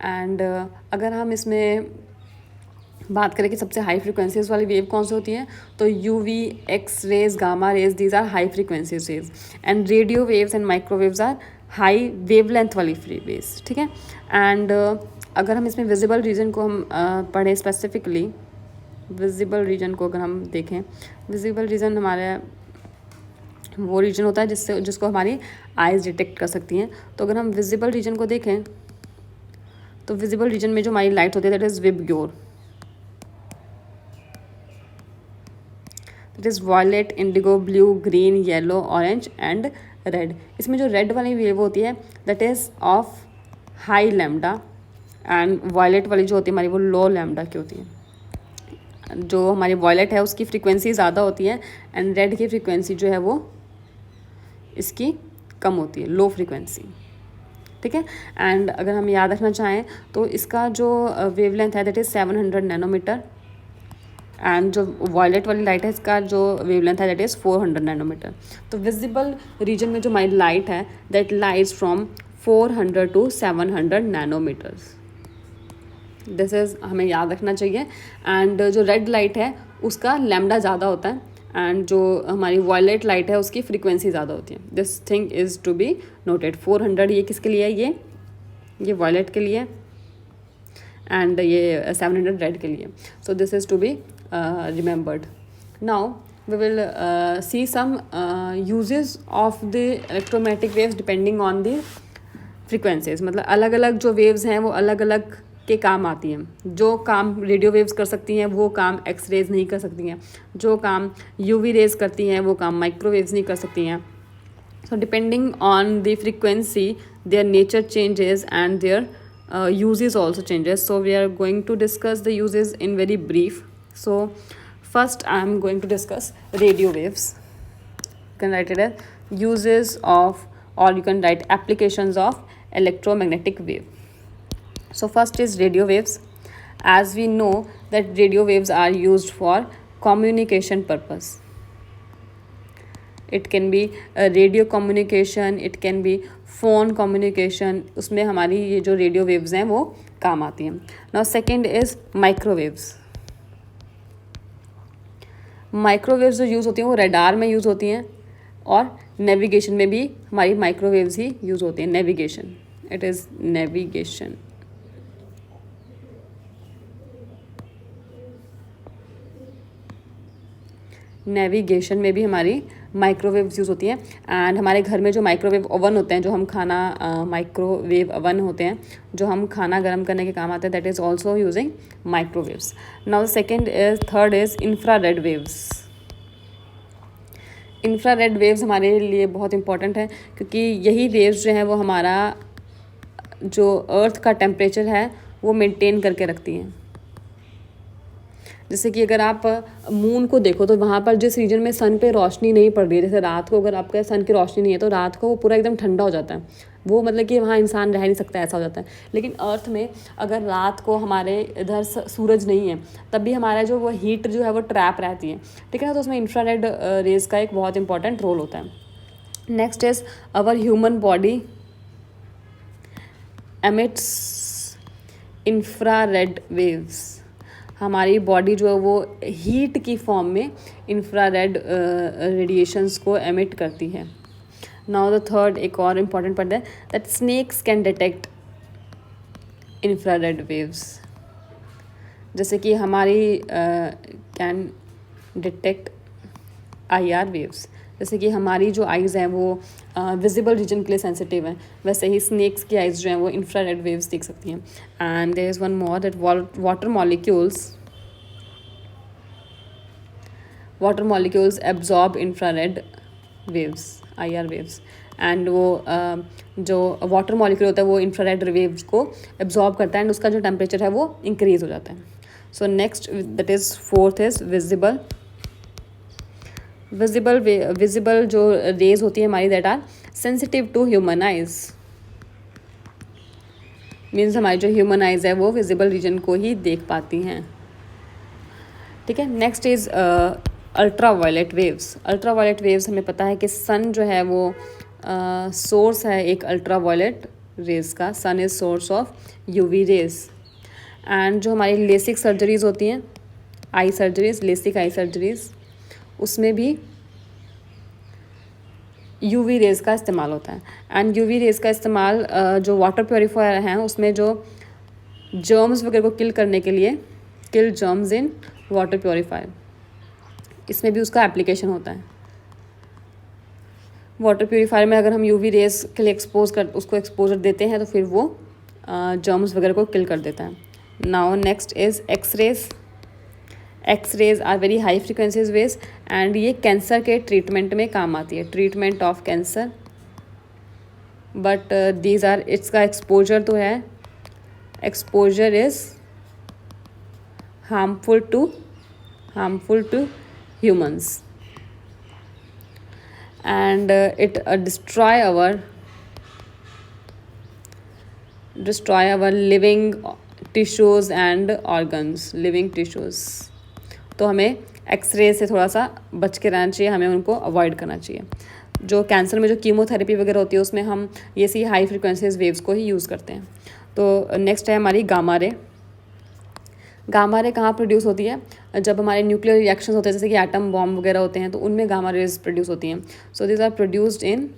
एंड अगर हम इसमें बात करें कि सबसे हाई फ्रीक्वेंसीज वाली वेव कौन सी होती है, तो U V x rays gamma rays these are high frequencies waves, and radio waves and microwaves are high wavelength वाली फ्री वेव्स. ठीक है, एंड अगर हम इसमें विजिबल रीजन को हम पढ़ें स्पेसिफिकली, विजिबल रीजन को अगर हम देखें, विजिबल रीजन हमारे वो रीजन होता है जिसको हमारी आइज़ डिटेक्ट कर सकती हैं. तो अगर हम विजिबल रीजन को देखें तो विजिबल रीजन में जो हमारी लाइट होती है that is VIBGYOR. It is violet, indigo, blue, green, yellow, orange and red. इसमें जो रेड वाली वेव होती है that is of high lambda, and violet वाली जो होती है हमारी वो लो लैम्डा की होती है। जो हमारी वॉयलेट है उसकी फ्रीक्वेंसी ज़्यादा होती है एंड रेड की फ्रीक्वेंसी जो है वो इसकी कम होती है, लो फ्रीक्वेंसी। ठीक है, एंड अगर हम याद रखना चाहें तो इसका जो वेवलेंथ है दैट इज़ 700 नैनोमीटर, एंड जो वॉयलेट वाली लाइट है इसका जो वेवलेंथ है दैट इज़ 400 नैनोमीटर। तो विजिबल रीजन में जो हमारी लाइट है that lights from 400 to 700 nanometres. This is हमें याद रखना चाहिए। एंड जो रेड लाइट है उसका लैम्डा ज़्यादा होता है, एंड जो हमारी वॉयलेट लाइट है उसकी फ्रीक्वेंसी ज़्यादा होती है। This thing is to be noted. 400 ये किसके लिए है, ये वॉयलेट के लिए, एंड ये 700 रेड के लिए। So this is to be remembered. Now we will see some uses of the electromagnetic waves depending on the frequencies. मतलब अलग अलग जो waves हैं वो अलग अलग के काम आती हैं। जो काम रेडियो वेव्स कर सकती हैं वो काम एक्स रेज नहीं कर सकती हैं, जो काम यूवी रेज करती हैं वो काम माइक्रोवेव्स नहीं कर सकती हैं। So depending on the frequency their nature changes and their uses also changes. So we are going to discuss the uses in very brief. So first I am going to discuss radio waves. You can write it as uses of, or you can write applications of electromagnetic wave. So first is radio waves. As we know that radio waves are used for communication purpose. It can be radio communication, it can be phone communication. उसमें हमारी ये जो radio waves हैं वो काम आती हैं. Now second is microwaves. Microwaves जो यूज़ होती हैं वो रडार में यूज़ होती हैं, और नेविगेशन में भी हमारी माइक्रोवेव्स ही यूज़ होती हैं. Navigation, it is navigation. Navigation में भी हमारी माइक्रोवेव्स यूज़ होती हैं. एंड हमारे घर में जो माइक्रोवेव ओवन होते हैं, जो हम खाना माइक्रोवेव ओवन होते हैं जो हम खाना गर्म करने के काम आते हैं, that is also using microwaves. Now third is infrared waves. Infrared waves हमारे लिए बहुत इंपॉर्टेंट है, क्योंकि यही वेव्स जो हैं वो हमारा जो अर्थ का टेम्परेचर है वो मेंटेन करके रखती हैं. जैसे कि अगर आप मून को देखो तो वहाँ पर जिस रीजन में सन पे रोशनी नहीं पड़ रही है, जैसे रात को अगर आपके सन की रोशनी नहीं है तो रात को वो पूरा एकदम ठंडा हो जाता है, वो मतलब कि वहाँ इंसान रह नहीं सकता, ऐसा हो जाता है. लेकिन अर्थ में अगर रात को हमारे इधर सूरज नहीं है तब भी हमारा जो वो हीट जो है वो ट्रैप रहती है. ठीक है ना, तो उसमें इंफ्रारेड रेज का एक बहुत इंपॉर्टेंट रोल होता है. Next is our human body emits infrared waves. हमारी बॉडी जो है वो हीट की फॉर्म में इंफ्रारेड रेडिएशंस को एमिट करती है. नाउ द थर्ड, एक और इम्पॉर्टेंट पॉइंट है that snakes can detect infrared waves. जैसे कि हमारी कैन डिटेक्ट IR वेव्स. जैसे कि हमारी जो आइज़ हैं वो विजिबल रीजन के लिए सेंसिटिव हैं, वैसे ही स्नेक्स की आइज़ जो हैं वो इंफ्रारेड वेव्स देख सकती हैं. And there is one more that water molecules absorb infrared waves, IR waves. And वो जो वाटर मॉलिक्यूल होता है वो इंफ्रारेड वेव्स को एब्जॉर्ब करता है, एंड उसका जो टेम्परेचर है वो इंक्रीज़ हो जाता है. So next that is fourth is visible जो रेज होती है हमारी that are sensitive to human eyes. Means हमारी जो ह्यूमन आइज है वो विजिबल रीजन को ही देख पाती हैं. ठीक है. Next is ultraviolet waves. Ultraviolet waves हमें पता है कि सन जो है वो सोर्स है एक अल्ट्रा वायलेट रेज का. Sun is source of UV rays. And जो हमारी लेसिक सर्जरीज होती हैं, eye surgeries, LASIK eye surgeries, उसमें भी UV रेज़ का इस्तेमाल होता है. एंड UV रेज़ का इस्तेमाल जो वाटर प्योरीफायर हैं उसमें जो जर्म्स वगैरह को किल करने के लिए, किल जर्म्स इन वाटर प्योरीफायर, इसमें भी उसका एप्लीकेशन होता है. वाटर प्योरीफायर में अगर हम UV रेज़ के लिए उसको एक्सपोजर देते हैं तो फिर वो जर्म्स वगैरह को किल कर देता है. Now next is x rays. X rays are very high frequencies waves and ये कैंसर के ट्रीटमेंट में काम आती है, treatment of cancer. But these are, इसका एक्सपोजर तो है, exposure is harmful to humans and it destroy our living tissues and organs, living tissues। तो हमें एक्सरे से थोड़ा सा बच के रहना चाहिए, हमें उनको अवॉइड करना चाहिए। जो कैंसर में जो कीमोथेरेपी वगैरह होती है उसमें हम ये सी हाई फ्रिक्वेंसीज वेव्स को ही यूज़ करते हैं। तो नेक्स्ट है हमारी गामा रे। गामा रे कहाँ प्रोड्यूस होती है? जब हमारे न्यूक्लियर रिएक्शंस होते हैं, जैसे कि एटम बॉम्ब वगैरह होते हैं, तो उनमें गामा रेज प्रोड्यूस होती हैं। So this are produced in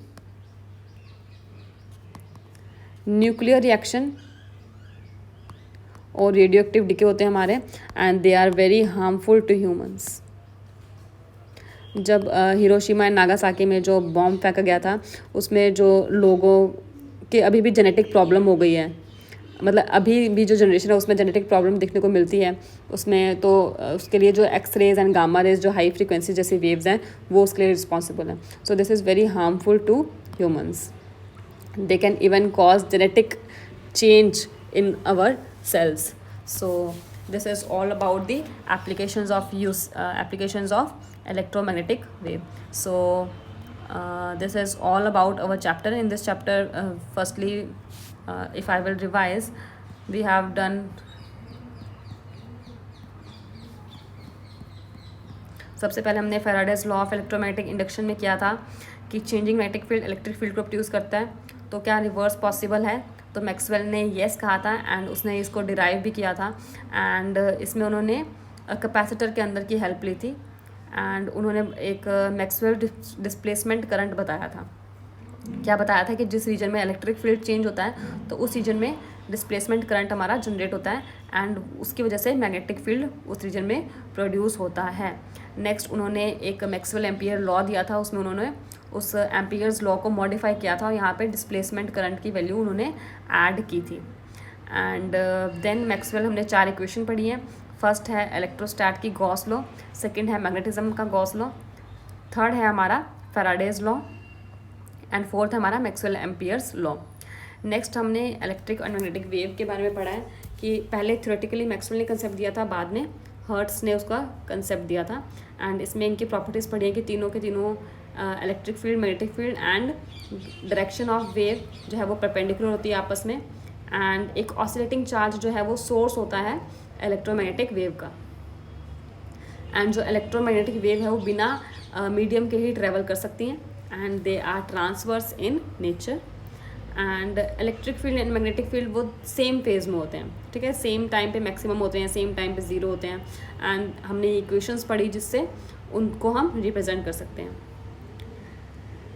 nuclear reaction और रेडियो एक्टिव डिके होते हैं हमारे, and they are very harmful to humans. जब हिरोशिमा एंड नागासाकी में जो बॉम्ब फेंका गया था, उसमें जो लोगों के अभी भी जेनेटिक प्रॉब्लम हो गई है, मतलब अभी भी जो जनरेशन है उसमें जेनेटिक प्रॉब्लम देखने को मिलती है उसमें, तो उसके लिए जो x rays and gamma rays जो हाई फ्रिक्वेंसी जैसी वेव्स हैं वो उसके लिए रिस्पॉन्सिबल है। So this is very harmful to humans. They can even cause genetic change in our cells। So this is all about the applications of electromagnetic wave। So this is all about our chapter। In this chapter, firstly, if I will revise, we have done सबसे पहले हमने Faraday's law of electromagnetic induction में किया था कि changing magnetic field electric field को produce करता है, तो क्या रिवर्स पॉसिबल है? तो मैक्सवेल ने येस कहा था एंड उसने इसको डिराइव भी किया था, एंड इसमें उन्होंने कैपेसिटर के अंदर की हेल्प ली थी, एंड उन्होंने एक मैक्सवेल डिस्प्लेसमेंट करंट बताया था। क्या बताया था कि जिस रीजन में इलेक्ट्रिक फील्ड चेंज होता है तो उस रीजन में डिस्प्लेसमेंट करंट हमारा जनरेट होता है, एंड उसकी वजह से मैग्नेटिक फील्ड उस रीजन में प्रोड्यूस होता है। नेक्स्ट उन्होंने एक मैक्सवेल एम्पियर लॉ दिया था, उसमें उन्होंने उस एम्पियर्स लॉ को मॉडिफाई किया था और यहाँ पे डिस्प्लेसमेंट करंट की वैल्यू उन्होंने ऐड की थी। एंड देन मैक्सवेल हमने 4 इक्वेशन पढ़ी हैं। फर्स्ट है इलेक्ट्रोस्टैट की गॉस लॉ, सेकंड है मैग्नेटिज्म का गॉस लॉ, थर्ड है हमारा फैराडेज लॉ, एंड फोर्थ है हमारा मैक्सवेल एम्पियर्स लॉ। नेक्स्ट हमने इलेक्ट्रिक और मैग्नेटिक वेव के बारे में पढ़ा है कि पहले थ्योरेटिकली मैक्सवेल ने कंसेप्ट दिया था, बाद में हर्ट्स ने उसका कंसेप्ट दिया था, एंड इसमें इनकी प्रॉपर्टीज़ पढ़ी है कि तीनों के तीनों electric field, magnetic field and direction of wave जो है वो परपेंडिकुलर होती है आपस में, एंड एक ऑसिलेटिंग चार्ज जो है वो सोर्स होता है इलेक्ट्रोमैग्नेटिक वेव का, एंड जो इलेक्ट्रोमैग्नेटिक वेव है वो बिना मीडियम के ही ट्रेवल कर सकती हैं, and they are transverse in nature. And electric field and magnetic field वो सेम फेज में होते हैं, ठीक है, सेम टाइम पे मैक्सिमम होते हैं, सेम टाइम पे ज़ीरो होते हैं, एंड हमने इक्वेशंस पढ़ी जिससे उनको हम रिप्रेजेंट कर सकते हैं।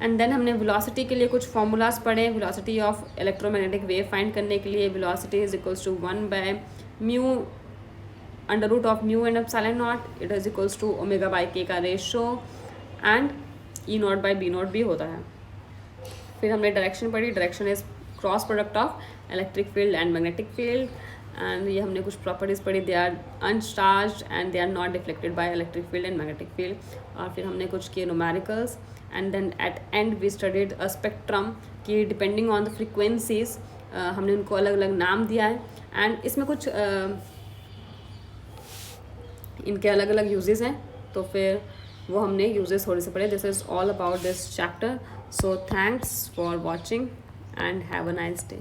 एंड देन हमने वेलोसिटी के लिए कुछ फार्मूलाज पढ़े। Velocity of electromagnetic wave find करने के लिए velocity is equals to 1/μ under root of mu and epsilon naught, it is equals to omega by K का रेशो, एंड E0/B0 भी होता है। फिर हमने डायरेक्शन पढ़ी। Direction is cross product of electric field and magnetic field, and ये हमने कुछ प्रॉपर्टीज़ पढ़ी। They are uncharged and they are not deflected by electric field and magnetic field. और फिर हमने कुछ किए numericals, and then at end we studied a spectrum कि डिपेंडिंग ऑन द फ्रीक्वेंसीज हमने उनको अलग अलग नाम दिया है, एंड इसमें कुछ इनके अलग अलग यूजेस हैं, तो फिर वो हमने यूजेस थोड़े से पढ़े। This is all about this chapter. So thanks for watching and have a nice day.